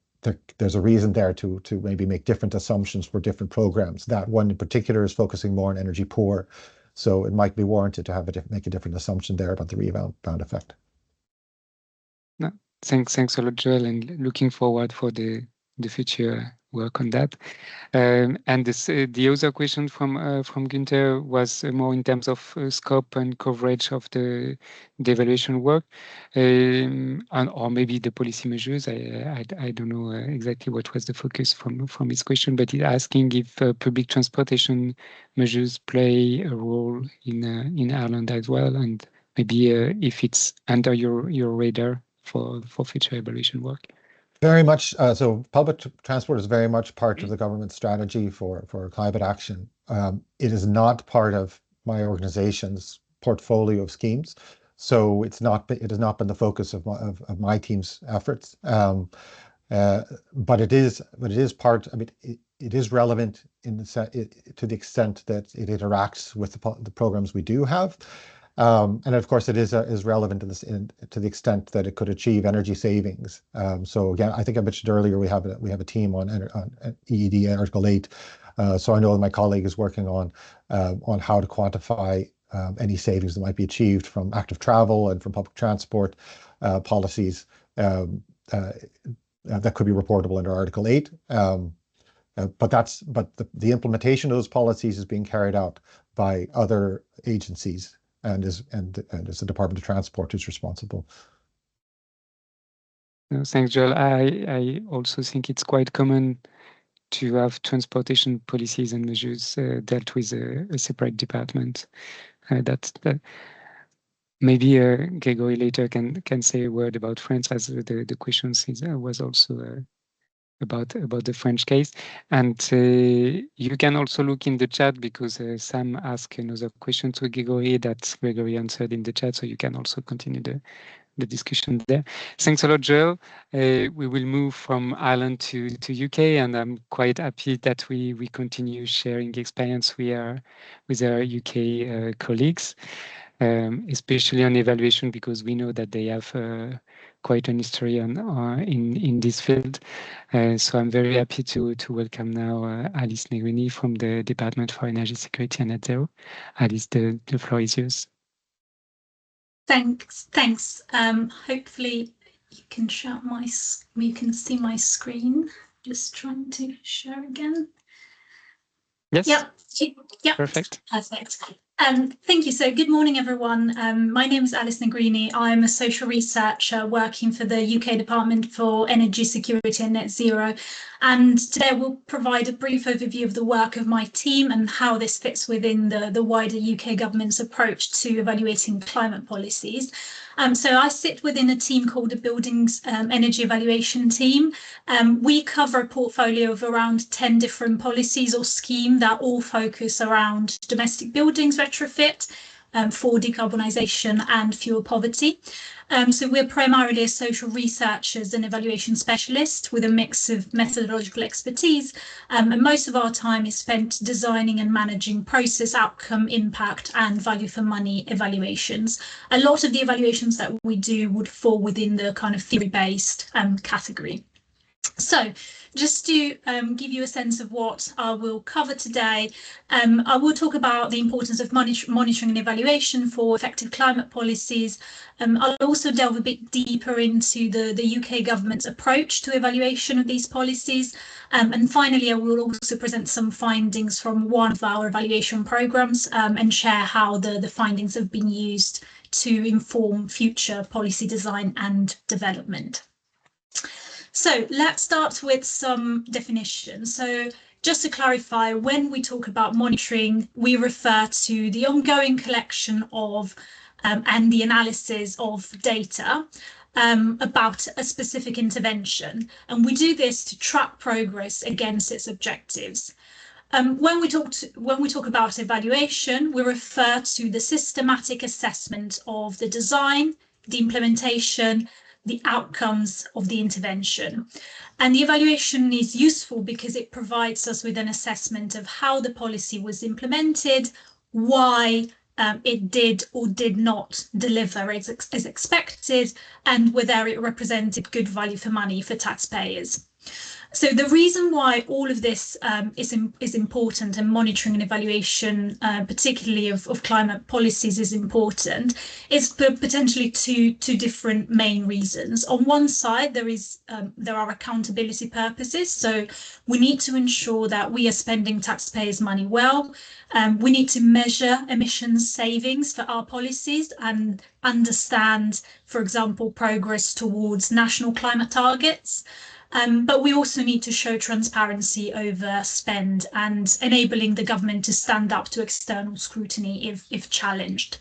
There's a reason there to maybe make different assumptions for different programs. That one in particular is focusing more on energy poor, so it might be warranted to make a different assumption there about the rebound effect.
No, thanks a lot, Joel, and looking forward for the future work on that. And the other question from Günther was more in terms of scope and coverage of the evaluation work, or maybe the policy measures. I don't know exactly what was the focus from his question, but he's asking if public transportation measures play a role in Ireland as well, and maybe if it's under your radar for future evaluation work.
Very much. So public transport is very much part of the government strategy for climate action. It is not part of my organization's portfolio of schemes, so it has not been the focus of my team's efforts. But it is part. I mean, it is relevant to the extent that it interacts with the programs we do have. And of course, it is relevant to the extent that it could achieve energy savings. So again, I think I mentioned earlier we have a team on EED Article 8. So I know my colleague is working on how to quantify any savings that might be achieved from active travel and from public transport policies that could be reportable under Article 8. But the implementation of those policies is being carried out by other agencies. And is the Department of Transport who's responsible.
No, thanks, Joel. I also think it's quite common to have transportation policies and measures dealt with a separate department. That maybe Gregory later can say a word about France, as the question was also about the French case. And you can also look in the chat, because Sam asked another question to Gregory that Gregory answered in the chat, so you can also continue the discussion there. Thanks a lot, Joel. We will move from Ireland to UK, and I'm quite happy that we continue sharing experience with our UK colleagues, especially on evaluation, because we know that they have quite an history in this field. So I'm very happy to welcome now Alice Negrini from the Department for Energy Security and Net Zero. Alice, the floor is yours.
Thanks. Hopefully you can share you can see my screen. Just trying to share again.
Yes.
Yep.
Perfect.
Thank you. So good morning, everyone. My name is Alice Negrini. I'm a social researcher working for the UK Department for Energy Security and Net Zero. And today we'll provide a brief overview of the work of my team and how this fits within the wider UK government's approach to evaluating climate policies. So I sit within a team called the Buildings Energy Evaluation Team. We cover a portfolio of around 10 different policies or schemes that all focus around domestic buildings retrofit, for decarbonisation and fuel poverty. So we're primarily a social researchers and evaluation specialists with a mix of methodological expertise, and most of our time is spent designing and managing process, outcome, impact and value for money evaluations. A lot of the evaluations that we do would fall within the kind of theory-based category. So just to give you a sense of what I will cover today, I will talk about the importance of monitoring and evaluation for effective climate policies. I'll also delve a bit deeper into the UK government's approach to evaluation of these policies. And finally, I will also present some findings from one of our evaluation programmes and share how the findings have been used to inform future policy design and development. So let's start with some definitions. So just to clarify, when we talk about monitoring, we refer to the ongoing collection of and the analysis of data about a specific intervention. And we do this to track progress against its objectives. When we talk about evaluation, we refer to the systematic assessment of the design, the implementation, the outcomes of the intervention. And the evaluation is useful because it provides us with an assessment of how the policy was implemented, why it did or did not deliver as expected, and whether it represented good value for money for taxpayers. So the reason why all of this is important, and monitoring and evaluation, particularly of climate policies, is important, is for potentially two different main reasons. On one side, there are accountability purposes. So we need to ensure that we are spending taxpayers' money well. We need to measure emissions savings for our policies and understand, for example, progress towards national climate targets. But we also need to show transparency over spend and enabling the government to stand up to external scrutiny if challenged.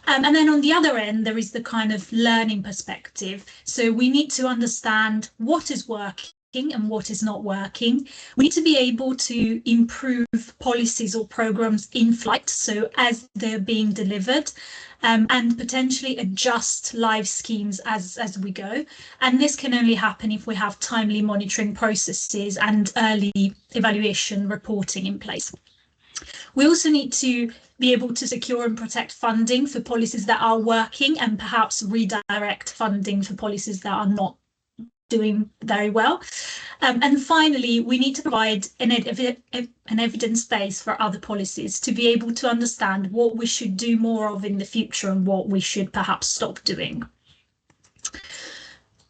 And then on the other end, there is the kind of learning perspective. So we need to understand what is working and what is not working. We need to be able to improve policies or programs in flight, so as they're being delivered, and potentially adjust live schemes as we go. And this can only happen if we have timely monitoring processes and early evaluation reporting in place. We also need to be able to secure and protect funding for policies that are working, and perhaps redirect funding for policies that are not doing very well. And finally, we need to provide an evidence base for other policies to be able to understand what we should do more of in the future and what we should perhaps stop doing.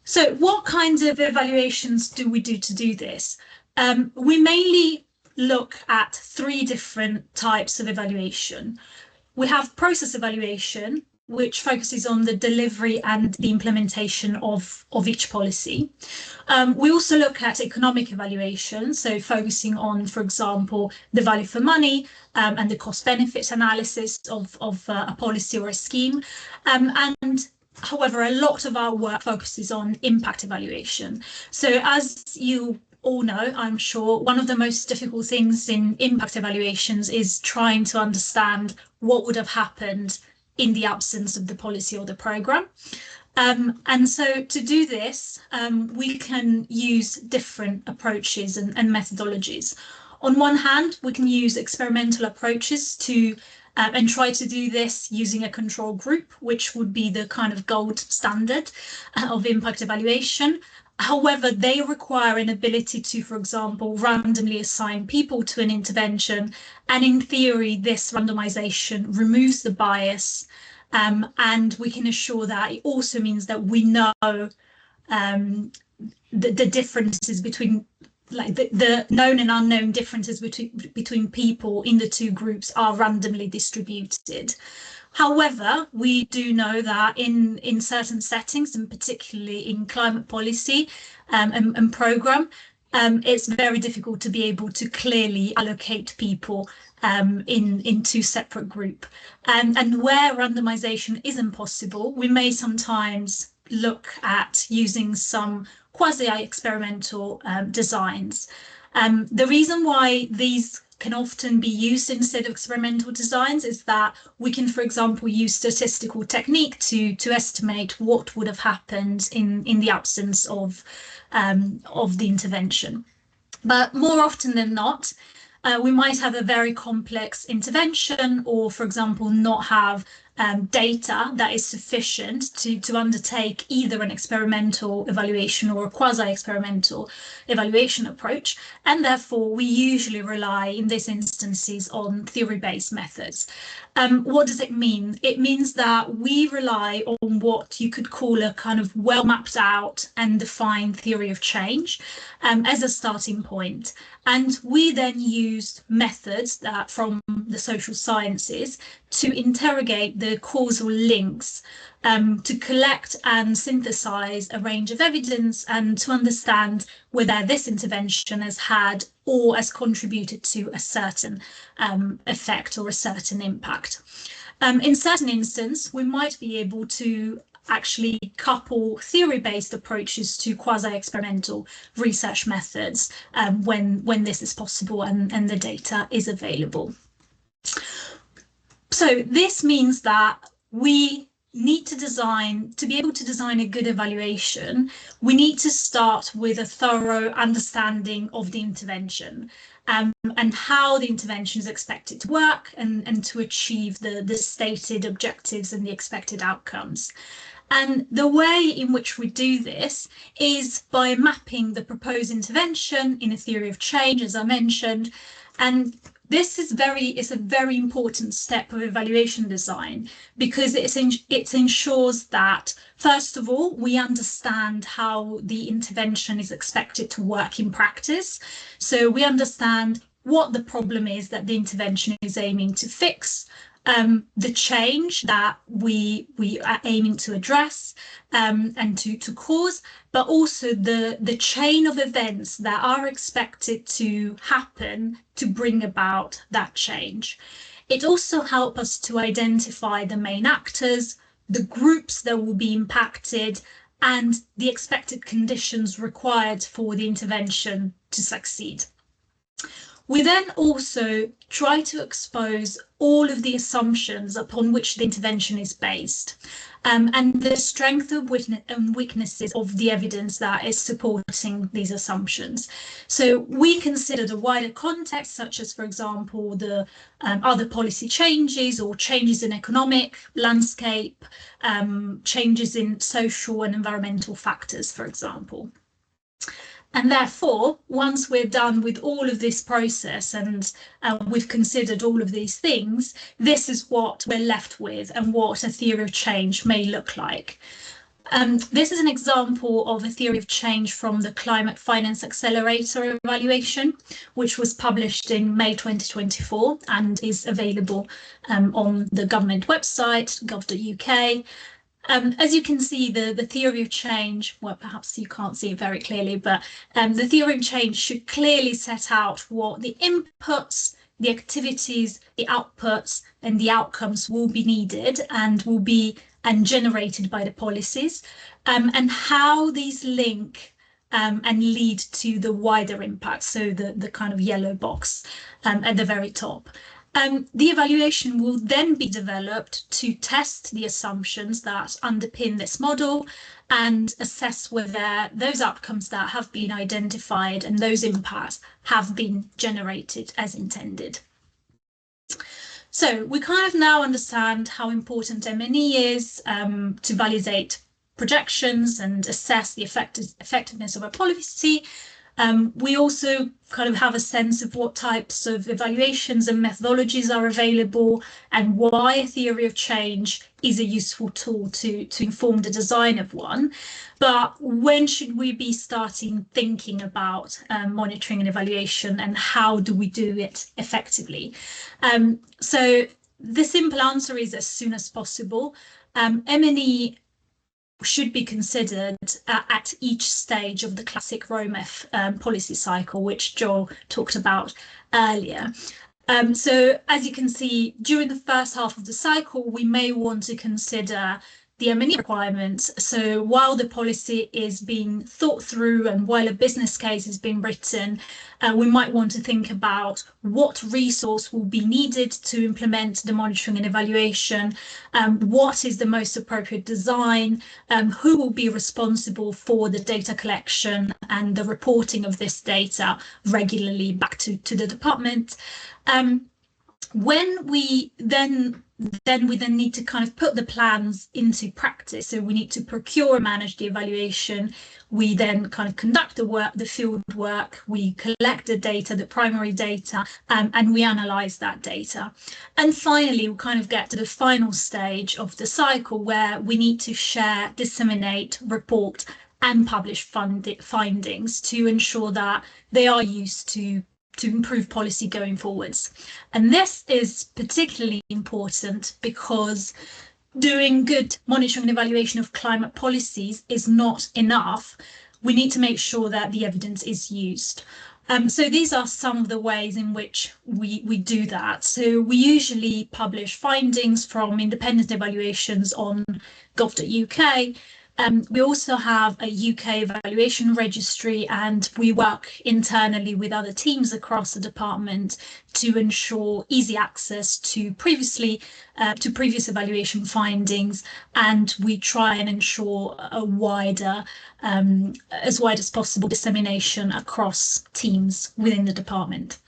So what kinds of evaluations do we do to do this? We mainly look at three different types of evaluation. We have process evaluation, which focuses on the delivery and the implementation of each policy. We also look at economic evaluation, so focusing on, for example, the value for money and the cost benefits analysis of a policy or a scheme. And however, a lot of our work focuses on impact evaluation. So as you all know, I'm sure, one of the most difficult things in impact evaluations is trying to understand what would have happened in the absence of the policy or the programme. And so to do this, we can use different approaches and methodologies. On one hand, we can use experimental approaches to and try to do this using a control group, which would be the kind of gold standard of impact evaluation. However, they require an ability to, for example, randomly assign people to an intervention. And in theory, this randomization removes the bias, and we can assure that it also means that we know the differences between, like the known and unknown differences between people in the two groups are randomly distributed. However, we do know that in certain settings, and particularly in climate policy and programme, it's very difficult to be able to clearly allocate people in two separate groups. And where randomisation isn't possible, we may sometimes look at using some quasi-experimental designs. The reason why these can often be used instead of experimental designs is that we can, for example, use statistical technique to estimate what would have happened in the absence of the intervention. But more often than not, we might have a very complex intervention, or, for example, not have data that is sufficient to undertake either an experimental evaluation or a quasi-experimental evaluation approach, and therefore we usually rely in these instances on theory-based methods. What does it mean? It means that we rely on what you could call a kind of well mapped out and defined theory of change as a starting point. And we then use methods that from the social sciences to interrogate the causal links, to collect and synthesize a range of evidence and to understand whether this intervention has had or has contributed to a certain effect or a certain impact. In certain instances, we might be able to actually couple theory-based approaches to quasi-experimental research methods when this is possible and the data is available. So this means that we need to be able to design a good evaluation, we need to start with a thorough understanding of the intervention and how the intervention is expected to work and to achieve the stated objectives and the expected outcomes. And the way in which we do this is by mapping the proposed intervention in a theory of change, as I mentioned, and this is a very important step of evaluation design because it ensures that, first of all, we understand how the intervention is expected to work in practice. So we understand what the problem is that the intervention is aiming to fix, the change that we are aiming to address and to cause, but also the chain of events that are expected to happen to bring about that change. It also helps us to identify the main actors, the groups that will be impacted, and the expected conditions required for the intervention to succeed. We then also try to expose all of the assumptions upon which the intervention is based and the strengths and weaknesses of the evidence that is supporting these assumptions. So we consider the wider context, such as, for example, the other policy changes or changes in economic landscape, changes in social and environmental factors, for example. And therefore, once we're done with all of this process and we've considered all of these things, this is what we're left with and what a theory of change may look like. This is an example of a theory of change from the Climate Finance Accelerator evaluation, which was published in May 2024 and is available on the government website, gov.uk. As you can see, the theory of change, well, perhaps you can't see it very clearly, but the theory of change should clearly set out what the inputs, the activities, the outputs, and the outcomes will be needed and will be generated by the policies, and how these link and lead to the wider impact, so the kind of yellow box at the very top. The evaluation will then be developed to test the assumptions that underpin this model and assess whether those outcomes that have been identified and those impacts have been generated as intended. So we kind of now understand how important M&E is to validate projections and assess the effectiveness of a policy. We also kind of have a sense of what types of evaluations and methodologies are available and why a theory of change is a useful tool to inform the design of one. But when should we be starting thinking about monitoring and evaluation, and how do we do it effectively? So the simple answer is as soon as possible. M&E should be considered at each stage of the classic ROMEF policy cycle, which Joel talked about earlier. So as you can see, during the first half of the cycle, we may want to consider the M&E requirements. So while the policy is being thought through and while a business case is being written, we might want to think about what resource will be needed to implement the monitoring and evaluation, what is the most appropriate design, who will be responsible for the data collection and the reporting of this data regularly back to the department. When we then need to kind of put the plans into practice. So we need to procure and manage the evaluation. We then kind of conduct the work, the field work. We collect the data, the primary data, and we analyze that data. And finally, we kind of get to the final stage of the cycle where we need to share, disseminate, report, and publish findings to ensure that they are used to improve policy going forwards. And this is particularly important because doing good monitoring and evaluation of climate policies is not enough. We need to make sure that the evidence is used. So these are some of the ways in which we do that. So we usually publish findings from independent evaluations on gov.uk. We also have a UK evaluation registry, and we work internally with other teams across the department to ensure easy access to previous evaluation findings, and we try and ensure a wider, as wide as possible, dissemination across teams within the department.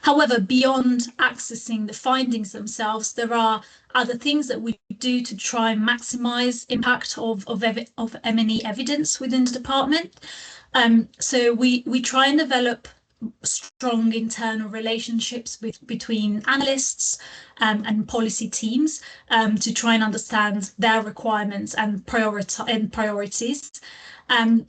However, beyond accessing the findings themselves, there are other things that we do to try and maximise impact of M&E evidence within the department. So we try and develop strong internal relationships between analysts and policy teams to try and understand their requirements and priorities.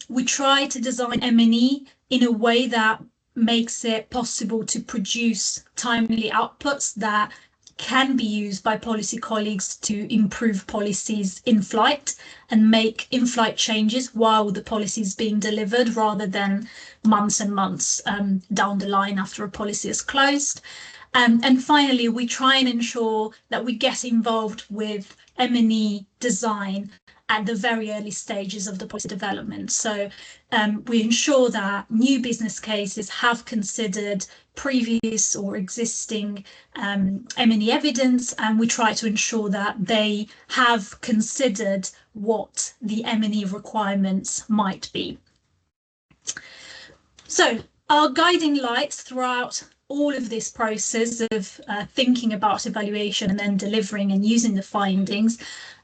We try to design M&E in a way that makes it possible to produce timely outputs that can be used by policy colleagues to improve policies in flight and make in-flight changes while the policy is being delivered, rather than months and months down the line after a policy is closed. And finally, we try and ensure that we get involved with M&E design at the very early stages of the policy development. So we ensure that new business cases have considered previous or existing M&E evidence, and we try to ensure that they have considered what the M&E requirements might be. So our guiding lights throughout all of this process of thinking about evaluation and then delivering and using the findings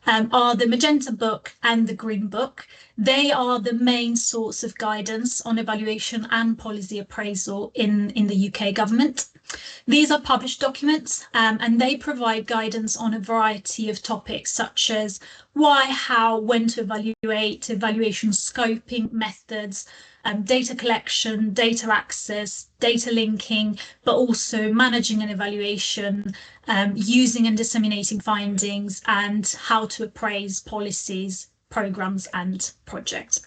are the Magenta Book and the Green Book. They are the main source of guidance on evaluation and policy appraisal in the UK government. These are published documents and they provide guidance on a variety of topics such as why, how, when to evaluate, evaluation scoping methods, data collection, data access, data linking, but also managing an evaluation, using and disseminating findings, and how to appraise policies, programmes and projects.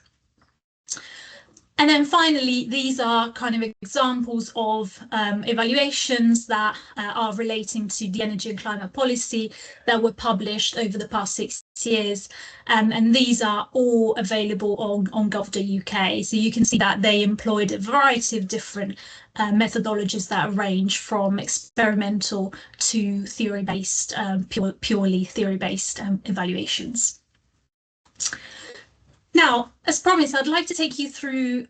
And then finally, these are kind of examples of evaluations that are relating to the energy and climate policy that were published over the past 6 years. And these are all available on gov.uk. So you can see that they employed a variety of different methodologies that range from experimental to theory-based, purely theory-based evaluations. Now, as promised, I'd like to take you through,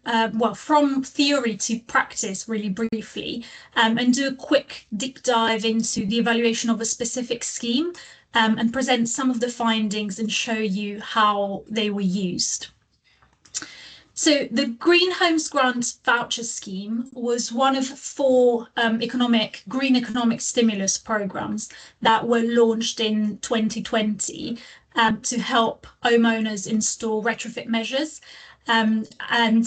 from theory to practice really briefly, and do a quick deep dive into the evaluation of a specific scheme and present some of the findings and show you how they were used. So the Green Homes Grant Voucher Scheme was one of 4 green economic stimulus programs that were launched in 2020 to help homeowners install retrofit measures. And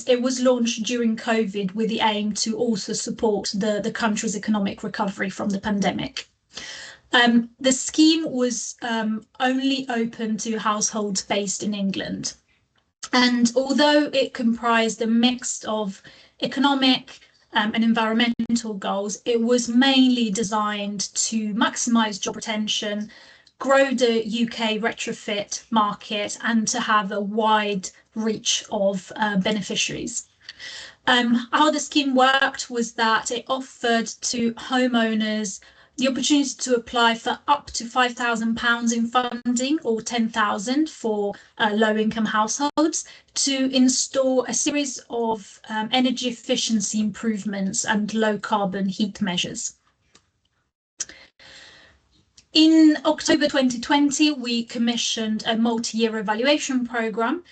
it was launched during COVID with the aim to also support the country's economic recovery from the pandemic. The scheme was only open to households based in England. And although it comprised a mix of economic and environmental goals, it was mainly designed to maximise job retention, grow the UK retrofit market, and to have a wide reach of beneficiaries. How the scheme worked was that it offered to homeowners the opportunity to apply for up to £5,000 in funding or £10,000 for low-income households to install a series of energy efficiency improvements and low-carbon heat measures. In October 2020, we commissioned a multi-year evaluation programme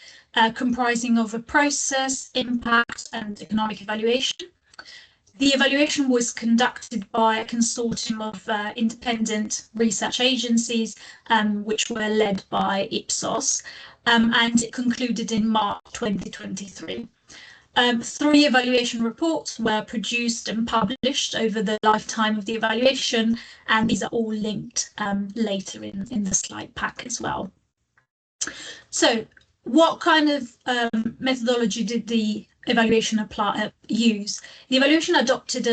comprising of a process, impact and economic evaluation. The evaluation was conducted by a consortium of independent research agencies, which were led by Ipsos, and it concluded in March 2023. 3 evaluation reports were produced and published over the lifetime of the evaluation, and these are all linked later in the slide pack as well. So what kind of methodology did the evaluation use? The evaluation adopted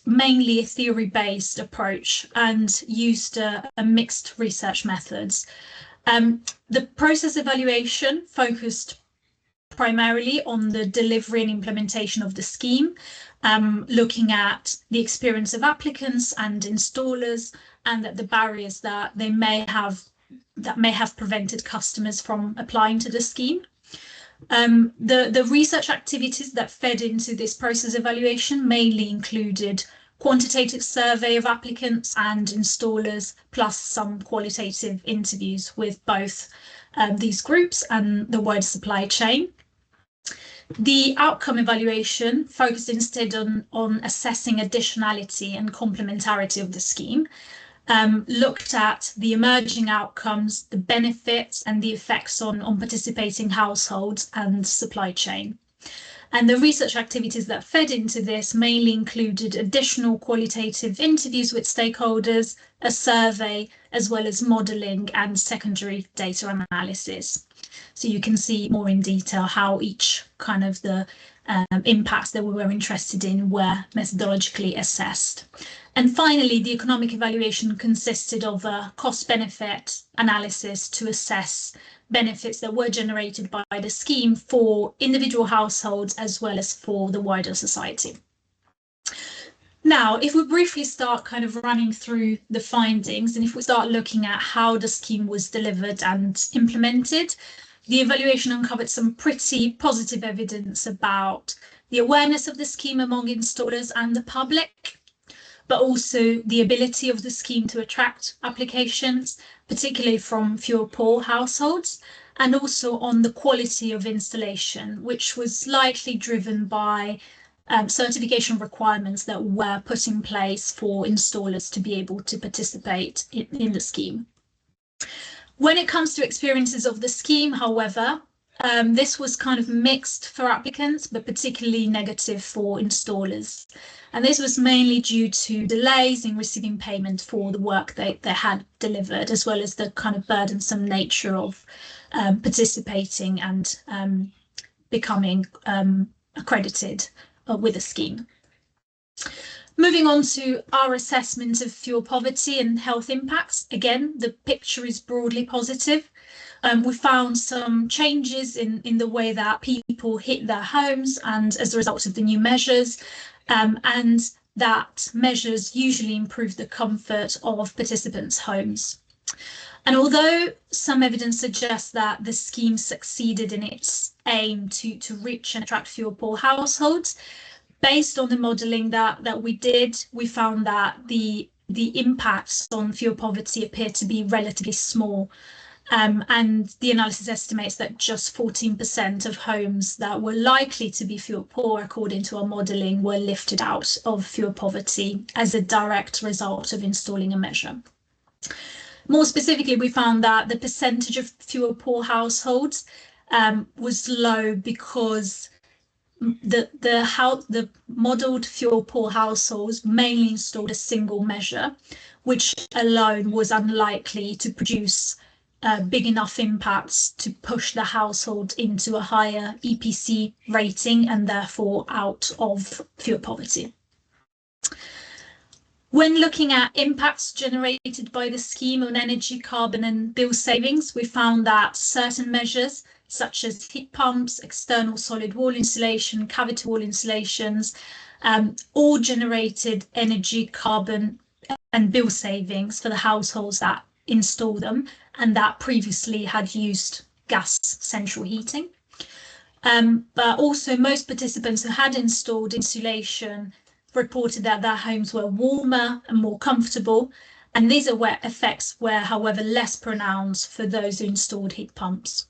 mainly a theory-based approach and used a mixed research methods. The process evaluation focused primarily on the delivery and implementation of the scheme, looking at the experience of applicants and installers and the barriers that may have prevented customers from applying to the scheme. The research activities that fed into this process evaluation mainly included quantitative survey of applicants and installers, plus some qualitative interviews with both these groups and the wider supply chain. The outcome evaluation focused instead on assessing additionality and complementarity of the scheme, looked at the emerging outcomes, the benefits and the effects on participating households and supply chain. And the research activities that fed into this mainly included additional qualitative interviews with stakeholders, a survey, as well as modelling and secondary data analysis. So you can see more in detail how each kind of the impacts that we were interested in were methodologically assessed. And finally, the economic evaluation consisted of a cost-benefit analysis to assess benefits that were generated by the scheme for individual households as well as for the wider society. Now, if we briefly start kind of running through the findings, and if we start looking at how the scheme was delivered and implemented, the evaluation uncovered some pretty positive evidence about the awareness of the scheme among installers and the public, but also the ability of the scheme to attract applications, particularly from fuel-poor households, and also on the quality of installation, which was likely driven by certification requirements that were put in place for installers to be able to participate in the scheme. When it comes to experiences of the scheme, however, this was kind of mixed for applicants, but particularly negative for installers. And this was mainly due to delays in receiving payment for the work they had delivered, as well as the kind of burdensome nature of participating and becoming accredited with a scheme. Moving on to our assessment of fuel poverty and health impacts, again, the picture is broadly positive. We found some changes in the way that people heat their homes and as a result of the new measures, and that measures usually improve the comfort of participants' homes. And although some evidence suggests that the scheme succeeded in its aim to reach and attract fuel-poor households, based on the modelling that we did, we found that the impacts on fuel poverty appear to be relatively small. And the analysis estimates that just 14% of homes that were likely to be fuel poor, according to our modelling, were lifted out of fuel poverty as a direct result of installing a measure. More specifically, we found that the percentage of fuel poor households was low because the modelled fuel poor households mainly installed a single measure, which alone was unlikely to produce big enough impacts to push the household into a higher EPC rating and therefore out of fuel poverty. When looking at impacts generated by the scheme on energy, carbon and bill savings, we found that certain measures such as heat pumps, external solid wall insulation, cavity wall insulations, all generated energy, carbon and bill savings for the households that install them and that previously had used gas central heating. But also most participants who had installed insulation reported that their homes were warmer and more comfortable, and these effects were, however, less pronounced for those who installed heat pumps.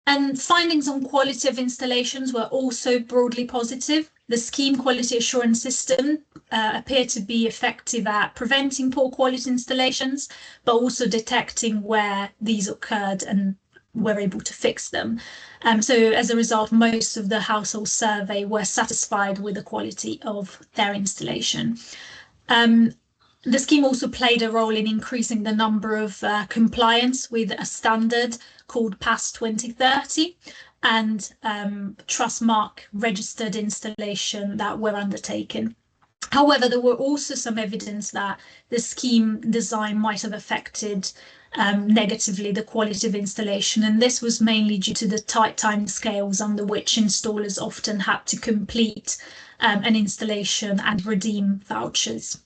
And findings on quality of installations were also broadly positive. The scheme quality assurance system appeared to be effective at preventing poor quality installations, but also detecting where these occurred and were able to fix them. So as a result, most of the household survey were satisfied with the quality of their installation. The scheme also played a role in increasing the number of compliance with a standard called PAS 2030 and Trustmark registered installation that were undertaken. However, there were also some evidence that the scheme design might have affected negatively the quality of installation, and this was mainly due to the tight timescales under which installers often had to complete an installation and redeem vouchers.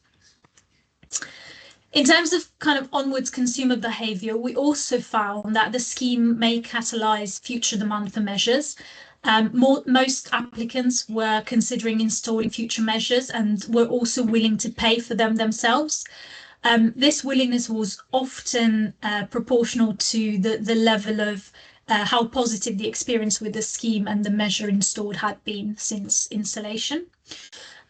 In terms of kind of onwards consumer behaviour, we also found that the scheme may catalyse future demand for measures. Most applicants were considering installing future measures and were also willing to pay for them themselves. This willingness was often proportional to the level of how positive the experience with the scheme and the measure installed had been since installation.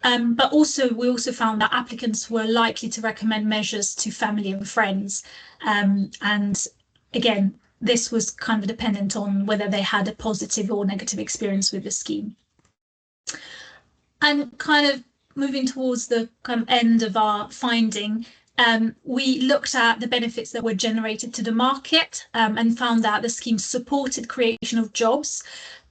But also, we also found that applicants were likely to recommend measures to family and friends. And again, this was kind of dependent on whether they had a positive or negative experience with the scheme. And kind of moving towards the kind of end of our finding, we looked at the benefits that were generated to the market and found that the scheme supported creation of jobs,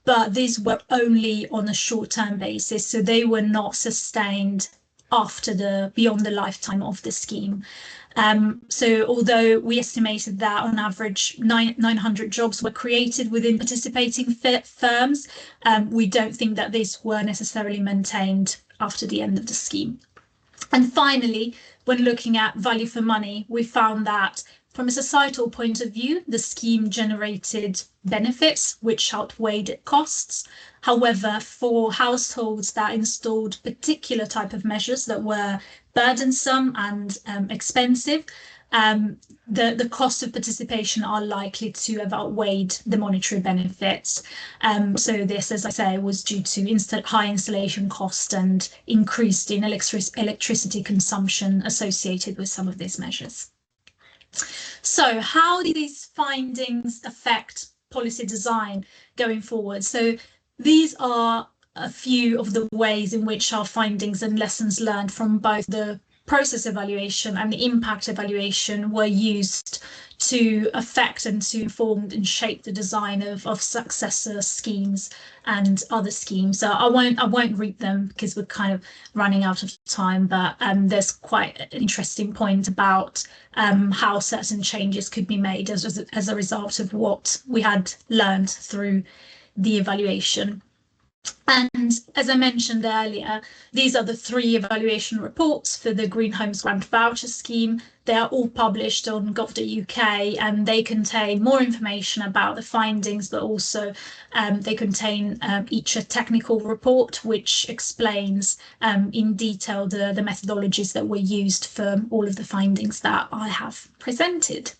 but these were only on a short-term basis, so they were not sustained beyond the lifetime of the scheme. So although we estimated that on average 900 jobs were created within participating firms, we don't think that these were necessarily maintained after the end of the scheme. And finally, when looking at value for money, we found that from a societal point of view, the scheme generated benefits which outweighed costs. However, for households that installed particular type of measures that were burdensome and expensive, the cost of participation are likely to have outweighed the monetary benefits. So this, as I say, was due to high installation cost and increased in electricity consumption associated with some of these measures. So how do these findings affect policy design going forward? So these are a few of the ways in which our findings and lessons learned from both the process evaluation and the impact evaluation were used to affect and to inform and shape the design of successor schemes and other schemes. So I won't read them because we're kind of running out of time, but there's quite an interesting point about how certain changes could be made as a result of what we had learned through the evaluation. And as I mentioned earlier, these are the 3 evaluation reports for the Green Homes Grant Voucher Scheme. They are all published on gov.uk and they contain more information about the findings, but also they contain each a technical report which explains in detail the methodologies that were used for all of the findings that I have presented.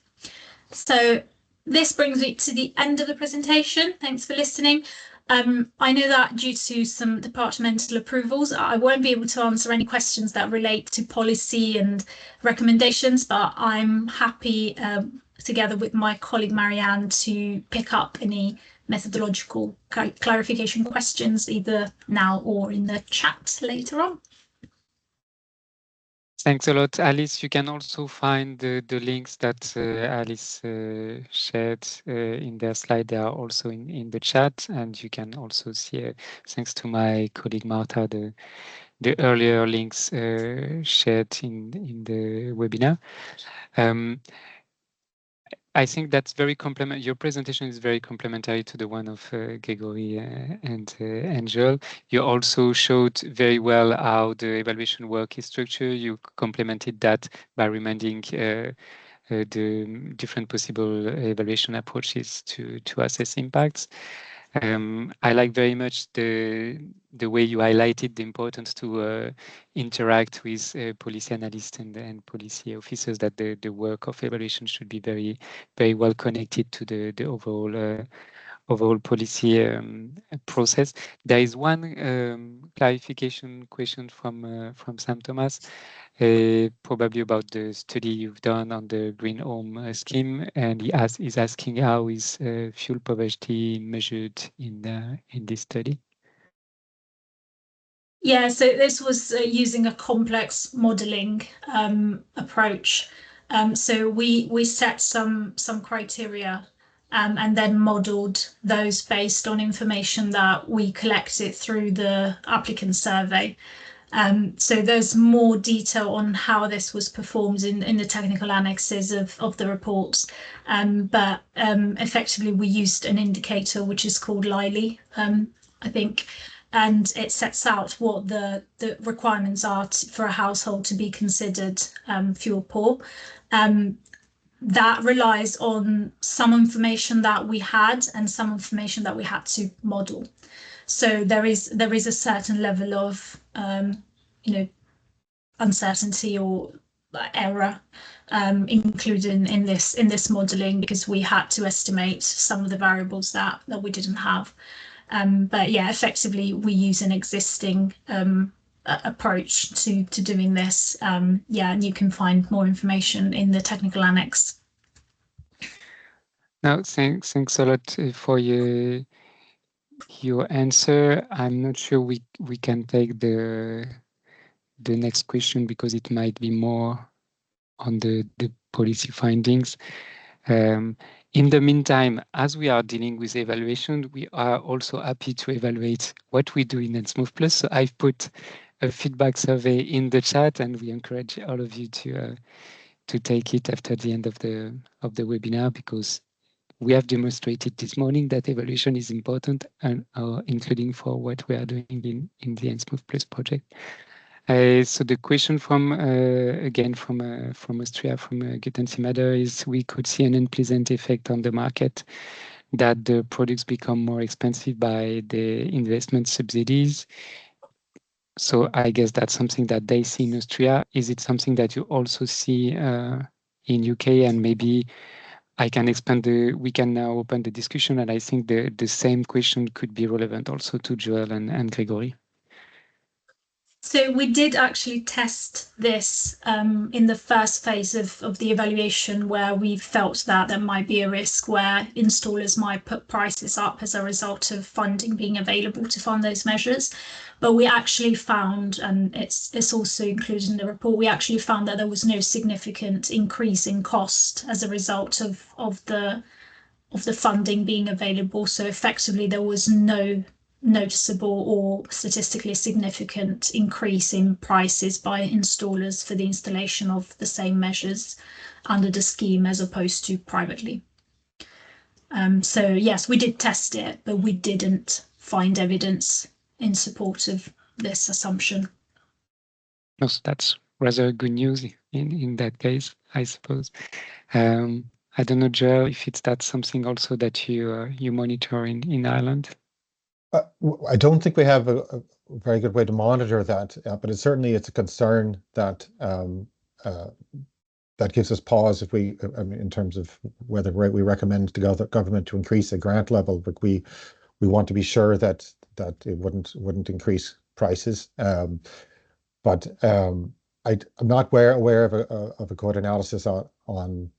So this brings me to the end of the presentation. Thanks for listening. I know that due to some departmental approvals, I won't be able to answer any questions that relate to policy and recommendations, but I'm happy, together with my colleague Marianne, to pick up any methodological clarification questions either now or in the chat later on.
Thanks a lot, Alice. You can also find the links that Alice shared in their slide. They are also in the chat, and you can also see, thanks to my colleague Martha, the earlier links shared in the webinar. I think that's very complementary. Your presentation is very complementary to the one of Gregory and Angel. You also showed very well how the evaluation work is structured. You complemented that by reminding the different possible evaluation approaches to assess impacts. I like very much the way you highlighted the importance to interact with policy analysts and policy officers, that the work of evaluation should be very, very well connected to the overall policy process. There is one clarification question from Sam Thomas, probably about the study you've done on the Green Home scheme, and he's asking how is fuel poverty measured in this study?
Yeah, so this was using a complex modelling approach. So we set some criteria and then modelled those based on information that we collected through the applicant survey. So there's more detail on how this was performed in the technical annexes of the reports. But effectively, we used an indicator which is called LILY, I think, and it sets out what the requirements are for a household to be considered fuel poor. That relies on some information that we had and some information that we had to model. So there is a certain level of uncertainty or error included in this modelling, because we had to estimate some of the variables that we didn't have. But yeah, effectively we use an existing approach to doing this. Yeah, and you can find more information in the technical annex.
No, thanks a lot for your answer. I'm not sure we can take the next question because it might be more on the policy findings. In the meantime, as we are dealing with evaluation, we are also happy to evaluate what we do in ENSMOV Plus. So I've put a feedback survey in the chat, and we encourage all of you to take it after the end of the webinar, because we have demonstrated this morning that evaluation is important, and including for what we are doing in the ENSMOV Plus project. So the question from again from Austria, from Guten Simader, is we could see an unpleasant effect on the market, that the products become more expensive by the investment subsidies. So I guess that's something that they see in Austria. Is it something that you also see in UK? And maybe I can expand we can now open the discussion, and I think the same question could be relevant also to Joel and Gregory.
So we did actually test this in the first phase of the evaluation, where we felt that there might be a risk where installers might put prices up as a result of funding being available to fund those measures. But we actually found, and it's also included in the report, we actually found that there was no significant increase in cost as a result of the funding being available. So effectively, there was no noticeable or statistically significant increase in prices by installers for the installation of the same measures under the scheme as opposed to privately. So yes, we did test it, but we didn't find evidence in support of this assumption.
No, so that's rather good news in that case, I suppose. I don't know, Joel, if that's something also that you monitor in Ireland.
I don't think we have a very good way to monitor that, but it's a concern that that gives us pause if we, I mean, in terms of whether we recommend the government to increase a grant level, but we want to be sure that it wouldn't increase prices. But I'm not aware of a good analysis on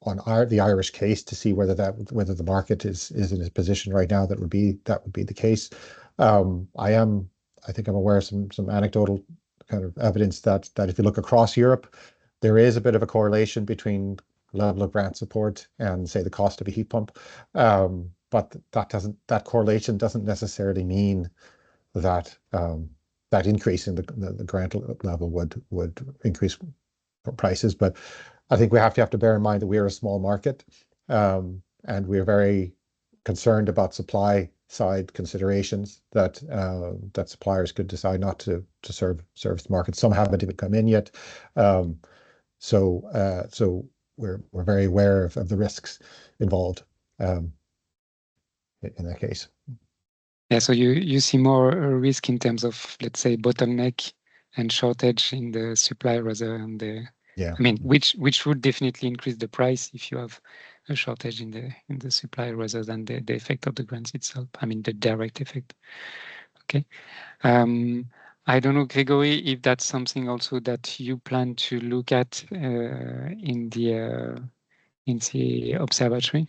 the Irish case to see whether the market is in a position right now that would be the case. I think I'm aware of some anecdotal kind of evidence that if you look across Europe, there is a bit of a correlation between level of grant support and, say, the cost of a heat pump. But that correlation doesn't necessarily mean that that increase in the grant level would increase prices. But I think we have to bear in mind that we are a small market, and we're very concerned about supply side considerations that suppliers could decide not to service the market. Some haven't even come in yet, so we're very aware of the risks involved in that case.
Yeah, so you see more risk in terms of, let's say, bottleneck and shortage in the supply rather than the.
Yeah.
I mean, which would definitely increase the price if you have a shortage in the supply rather than the effect of the grants itself. I mean, the direct effect. Okay. I don't know, Gregory, if that's something also that you plan to look at in the observatory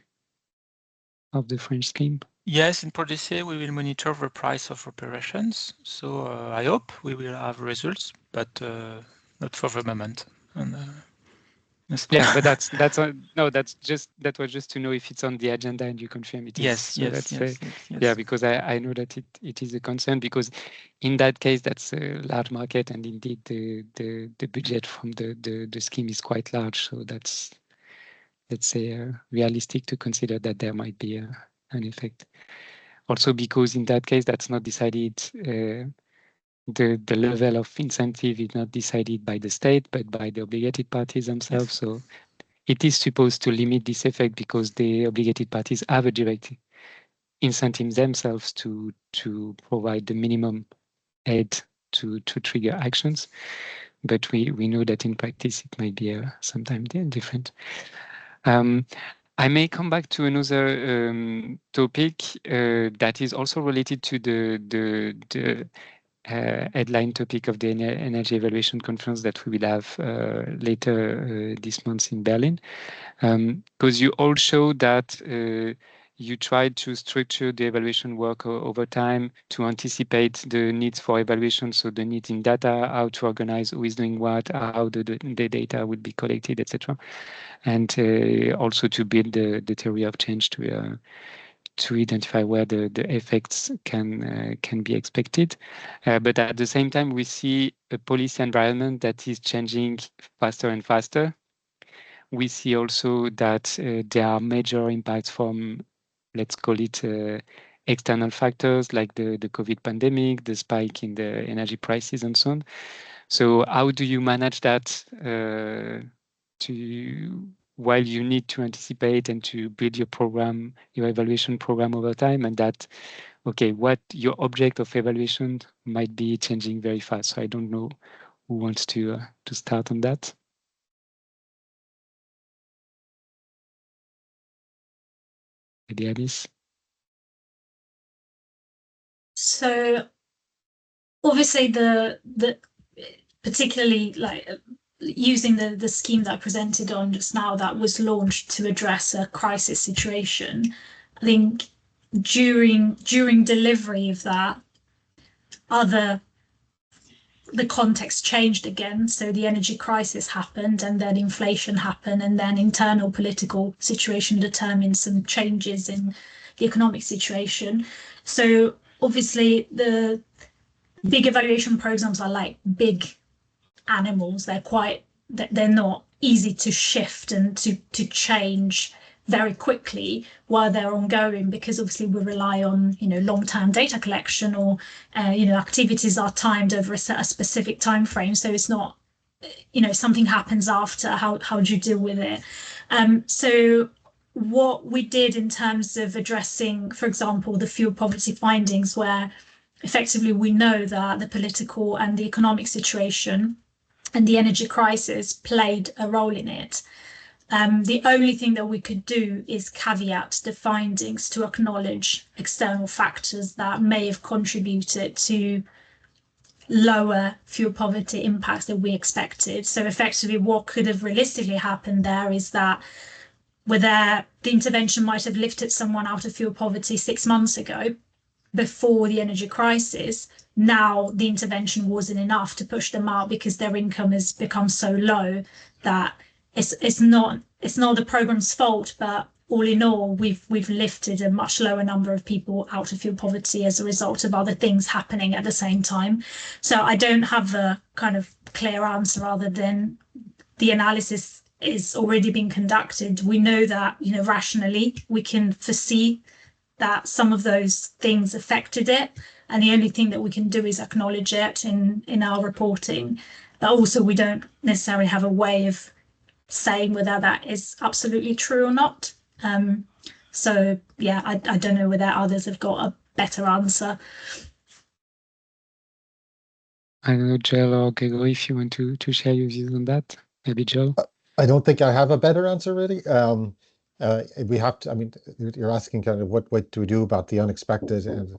of the French scheme.
Yes, in Prodicé, we will monitor the price of operations. So I hope we will have results, but not for the moment. And,
yeah, but that was just to know if it's on the agenda and you confirm it is.
Yes,
so
yes, yes.
Yeah, because I know that it is a concern, because in that case that's a large market, and indeed the budget from the scheme is quite large. So that's, let's say, realistic to consider that there might be an effect. Also because in that case that's not decided. The level of incentive is not decided by the state, but by the obligated parties themselves. Yes. So it is supposed to limit this effect because the obligated parties have a direct incentive themselves to provide the minimum aid to trigger actions. But we know that in practice it might be sometimes different. I may come back to another topic that is also related to the headline topic of the energy evaluation conference that we will have later this month in Berlin, because you all show that you tried to structure the evaluation work over time to anticipate the needs for evaluation, so the need in data, how to organize who is doing what, how the data would be collected, etc., and also to build the theory of change to identify where the effects can be expected. But at the same time, we see a policy environment that is changing faster and faster. We see also that there are major impacts from, let's call it, external factors like the COVID pandemic, the spike in the energy prices and so on. So how do you manage that while you need to anticipate and to build your program, your evaluation program over time, and that, okay, what your object of evaluation might be changing very fast. So I don't know who wants to start on that. Maybe Alice.
So obviously the particularly like using the scheme that I presented on just now, that was launched to address a crisis situation. I think during delivery of that, the context changed again. So the energy crisis happened, and then inflation happened, and then internal political situation determined some changes in the economic situation. So obviously the big evaluation programs are like big animals. They're not easy to shift and to change very quickly while they're ongoing, because obviously we rely on long-term data collection, or activities are timed over a specific time frame. So it's not something happens after, how do you deal with it? So what we did in terms of addressing, for example, the fuel poverty findings, where effectively we know that the political and the economic situation and the energy crisis played a role in it. The only thing that we could do is caveat the findings to acknowledge external factors that may have contributed to lower fuel poverty impacts than we expected. So effectively, what could have realistically happened there is that the intervention might have lifted someone out of fuel poverty 6 months ago, before the energy crisis. Now the intervention wasn't enough to push them out because their income has become so low that it's not the program's fault, but all in all, we've lifted a much lower number of people out of fuel poverty as a result of other things happening at the same time. So I don't have a kind of clear answer other than the analysis is already being conducted. We know that, rationally, we can foresee that some of those things affected it, and the only thing that we can do is acknowledge it in our reporting. But also, we don't necessarily have a way of saying whether that is absolutely true or not. So yeah, I don't know whether others have got a better answer.
I don't know, Joel or Gregory, if you want to share your views on that. Maybe Joel.
I don't think I have a better answer, really. We have to. I mean, you're asking kind of what do we do about the unexpected, and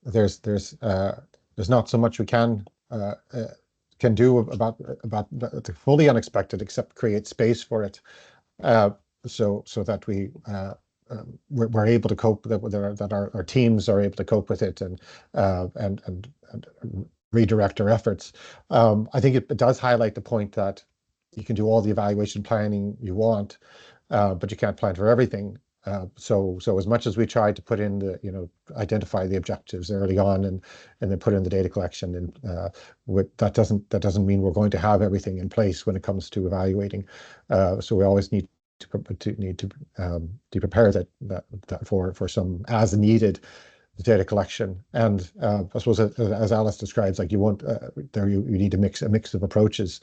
there's not so much we can do about the fully unexpected, except create space for it, so that we're able to cope, that our teams are able to cope with it, and redirect our efforts. I think it does highlight the point that you can do all the evaluation planning you want, but you can't plan for everything. So as much as we tried to put in identify the objectives early on and then put in the data collection, and that doesn't mean we're going to have everything in place when it comes to evaluating. So we always need to prepare that for some as needed data collection. And I suppose, as Alice describes, like you need a mix of approaches.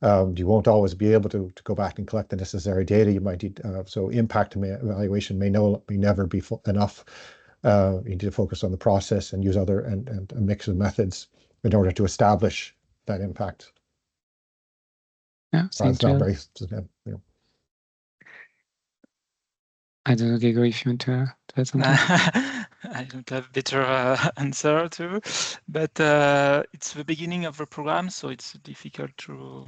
You won't always be able to go back and collect the necessary data. You might need so impact evaluation may never be enough. You need to focus on the process and use other and a mix of methods in order to establish that impact.
Yeah,
it's not very.
I don't know, Gregory, if you want to add something.
I don't have a better answer too, but it's the beginning of the program, so it's difficult to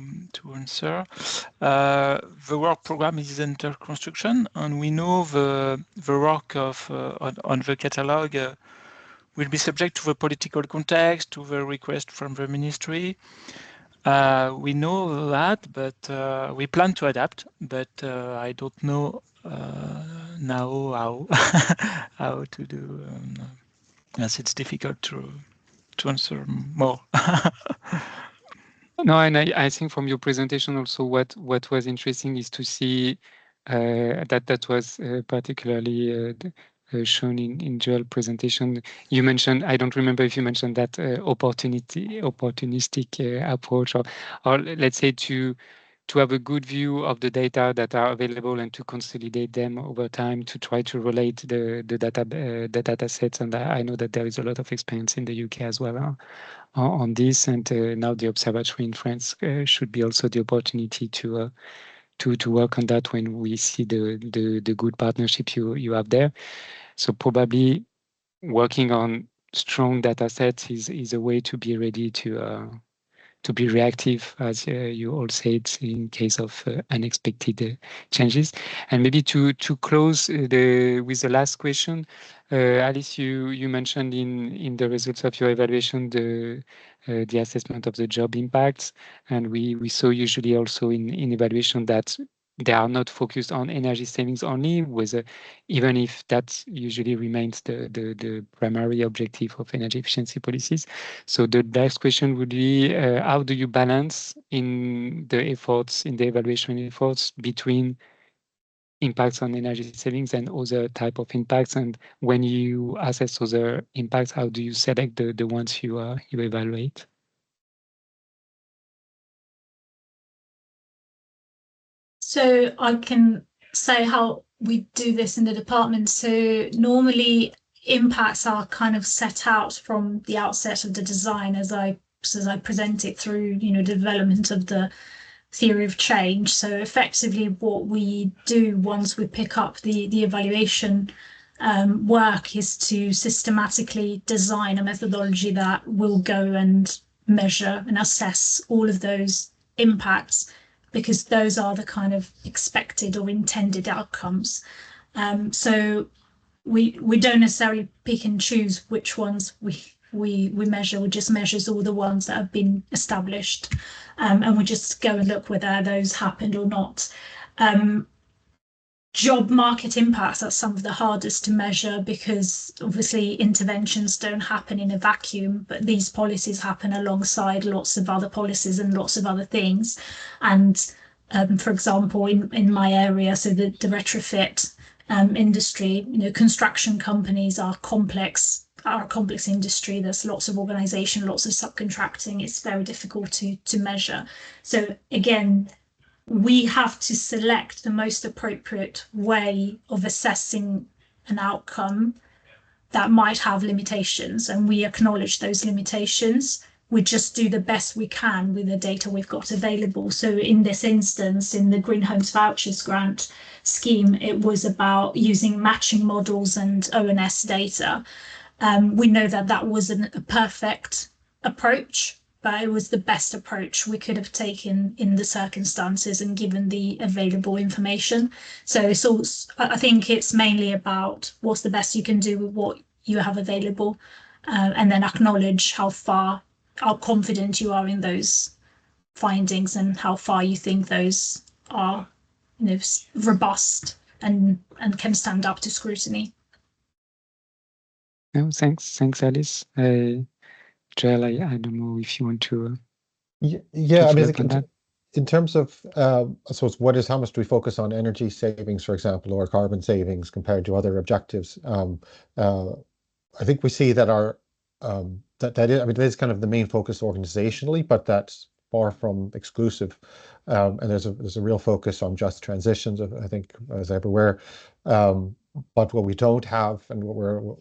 answer. The work program is under construction, and we know the work of on the catalogue will be subject to the political context, to the request from the ministry. We know that, but we plan to adapt, but I don't know now how to do. Yes, it's difficult to answer more.
No, and I think from your presentation also, what was interesting is to see that was particularly shown in Joel's presentation. You mentioned, I don't remember if you mentioned that opportunistic approach, or let's say to have a good view of the data that are available and to consolidate them over time to try to relate the data sets. And I know that there is a lot of experience in the UK as well on this, and now the observatory in France should be also the opportunity to work on that when we see the good partnership you have there. So probably working on strong data sets is a way to be ready to be reactive, as you all said, in case of unexpected changes. And maybe to close with the last question, Alice, you mentioned in the results of your evaluation the assessment of the job impacts, and we saw usually also in evaluation that they are not focused on energy savings only, even if that usually remains the primary objective of energy efficiency policies. So the next question would be, how do you balance in the evaluation efforts between impacts on energy savings and other type of impacts? And when you assess other impacts, how do you select the ones you evaluate?
So I can say how we do this in the department. So normally impacts are kind of set out from the outset of the design, as I as I present it through, development of the theory of change. So effectively what we do once we pick up the evaluation work is to systematically design a methodology that will go and measure and assess all of those impacts, because those are the kind of expected or intended outcomes. So we don't necessarily pick and choose which ones we measure. We just measures all the ones that have been established, and we just go and look whether those happened or not. Job market impacts are some of the hardest to measure, because obviously interventions don't happen in a vacuum, but these policies happen alongside lots of other policies and lots of other things. And for example, in my area, so the retrofit industry, construction companies are a complex industry. There's lots of organization, lots of subcontracting. It's very difficult to measure. So again, we have to select the most appropriate way of assessing an outcome that might have limitations, and we acknowledge those limitations. We just do the best we can with the data we've got available. So in this instance, in the Green Homes Vouchers grant scheme, it was about using matching models and ONS data. We know that wasn't a perfect approach, but it was the best approach we could have taken in the circumstances and given the available information. So it's also, I think it's mainly about what's the best you can do with what you have available, and then acknowledge how confident you are in those findings and how far you think those are, robust and can stand up to scrutiny.
No, thanks, Alice. Joel, I don't know if you want to.
Yeah, I mean, in terms of, I suppose, how much do we focus on energy savings, for example, or carbon savings compared to other objectives? I think we see that it is kind of the main focus organizationally, but that's far from exclusive. And there's a real focus on just transitions, I think, as everywhere. But what we don't have, and what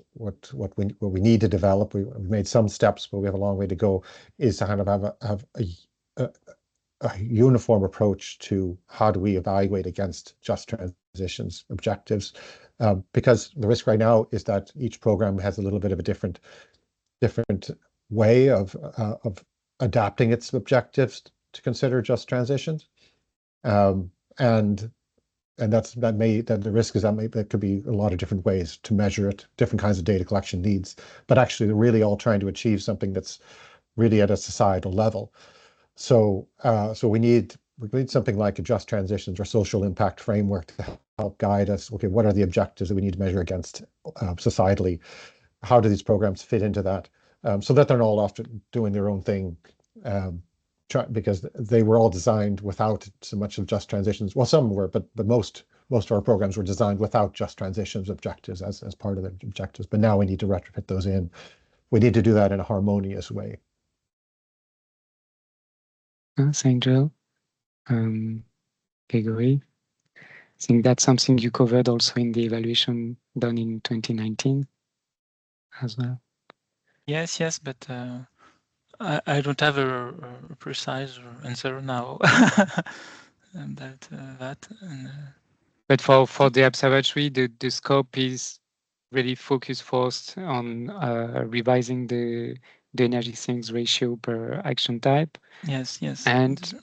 we need to develop, we've made some steps, but we have a long way to go, is to kind of have a uniform approach to how do we evaluate against just transitions objectives, because the risk right now is that each program has a little bit of a different way of adapting its objectives to consider just transitions, and the risk is that could be a lot of different ways to measure it, different kinds of data collection needs, but actually they're really all trying to achieve something that's really at a societal level. So we need something like a just transitions or social impact framework to help guide us. Okay, what are the objectives that we need to measure against societally? How do these programs fit into that? So that they're not all often doing their own thing, because they were all designed without so much of just transitions. Well, some were, but most of our programs were designed without just transitions objectives as part of their objectives. But now we need to retrofit those in. We need to do that in a harmonious way.
Thanks, Joel. Gregory, I think that's something you covered also in the evaluation done in 2019 as well.
Yes, but I don't have a precise answer now about that.
But for the observatory, the scope is really focused first on revising the energy savings ratio per action type.
Yes.
And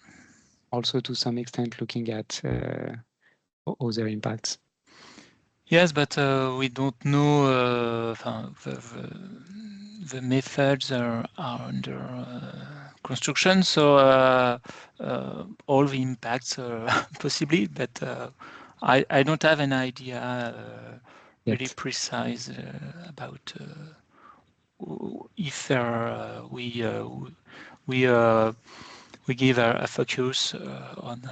also to some extent looking at other impacts.
Yes, but we don't know the methods are under construction, so all the impacts possibly, but I don't have an idea really precise about if we give a focus on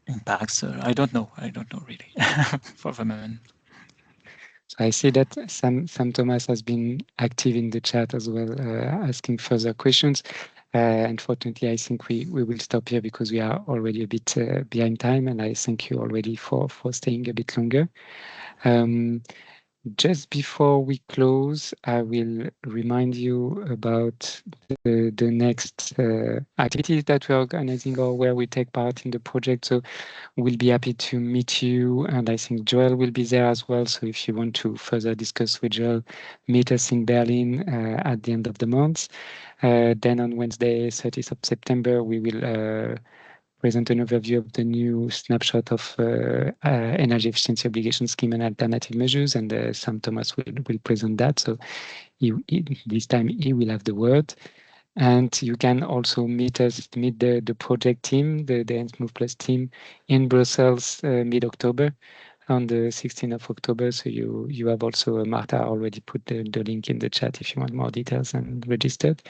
impacts. I don't know really for the moment.
So I see that Sam Thomas has been active in the chat as well, asking further questions. Unfortunately, I think we will stop here because we are already a bit behind time, and I thank you already for staying a bit longer. Just before we close, I will remind you about the next activities that we're organizing or where we take part in the project. So we'll be happy to meet you, and I think Joel will be there as well. So if you want to further discuss with Joel, meet us in Berlin at the end of the month. Then on Wednesday, 30th of September, we will present an overview of the new snapshot of energy efficiency obligation scheme and alternative measures, and Sam Thomas will present that. So this time he will have the word. And you can also meet the project team, the ENSMOV Plus team in Brussels mid-October, on the 16th of October. So you have also, Marta already put the link in the chat if you want more details and registered.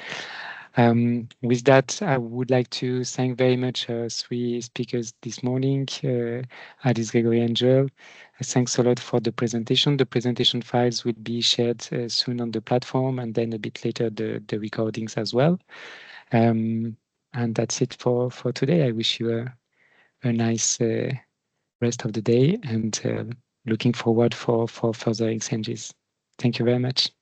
With that, I would like to thank very much three speakers this morning, Alice, Gregory, and Joel. Thanks a lot for the presentation. The presentation files will be shared soon on the platform, and then a bit later the recordings as well. And that's it for today. I wish you a nice rest of the day, and looking forward for further exchanges. Thank you very much.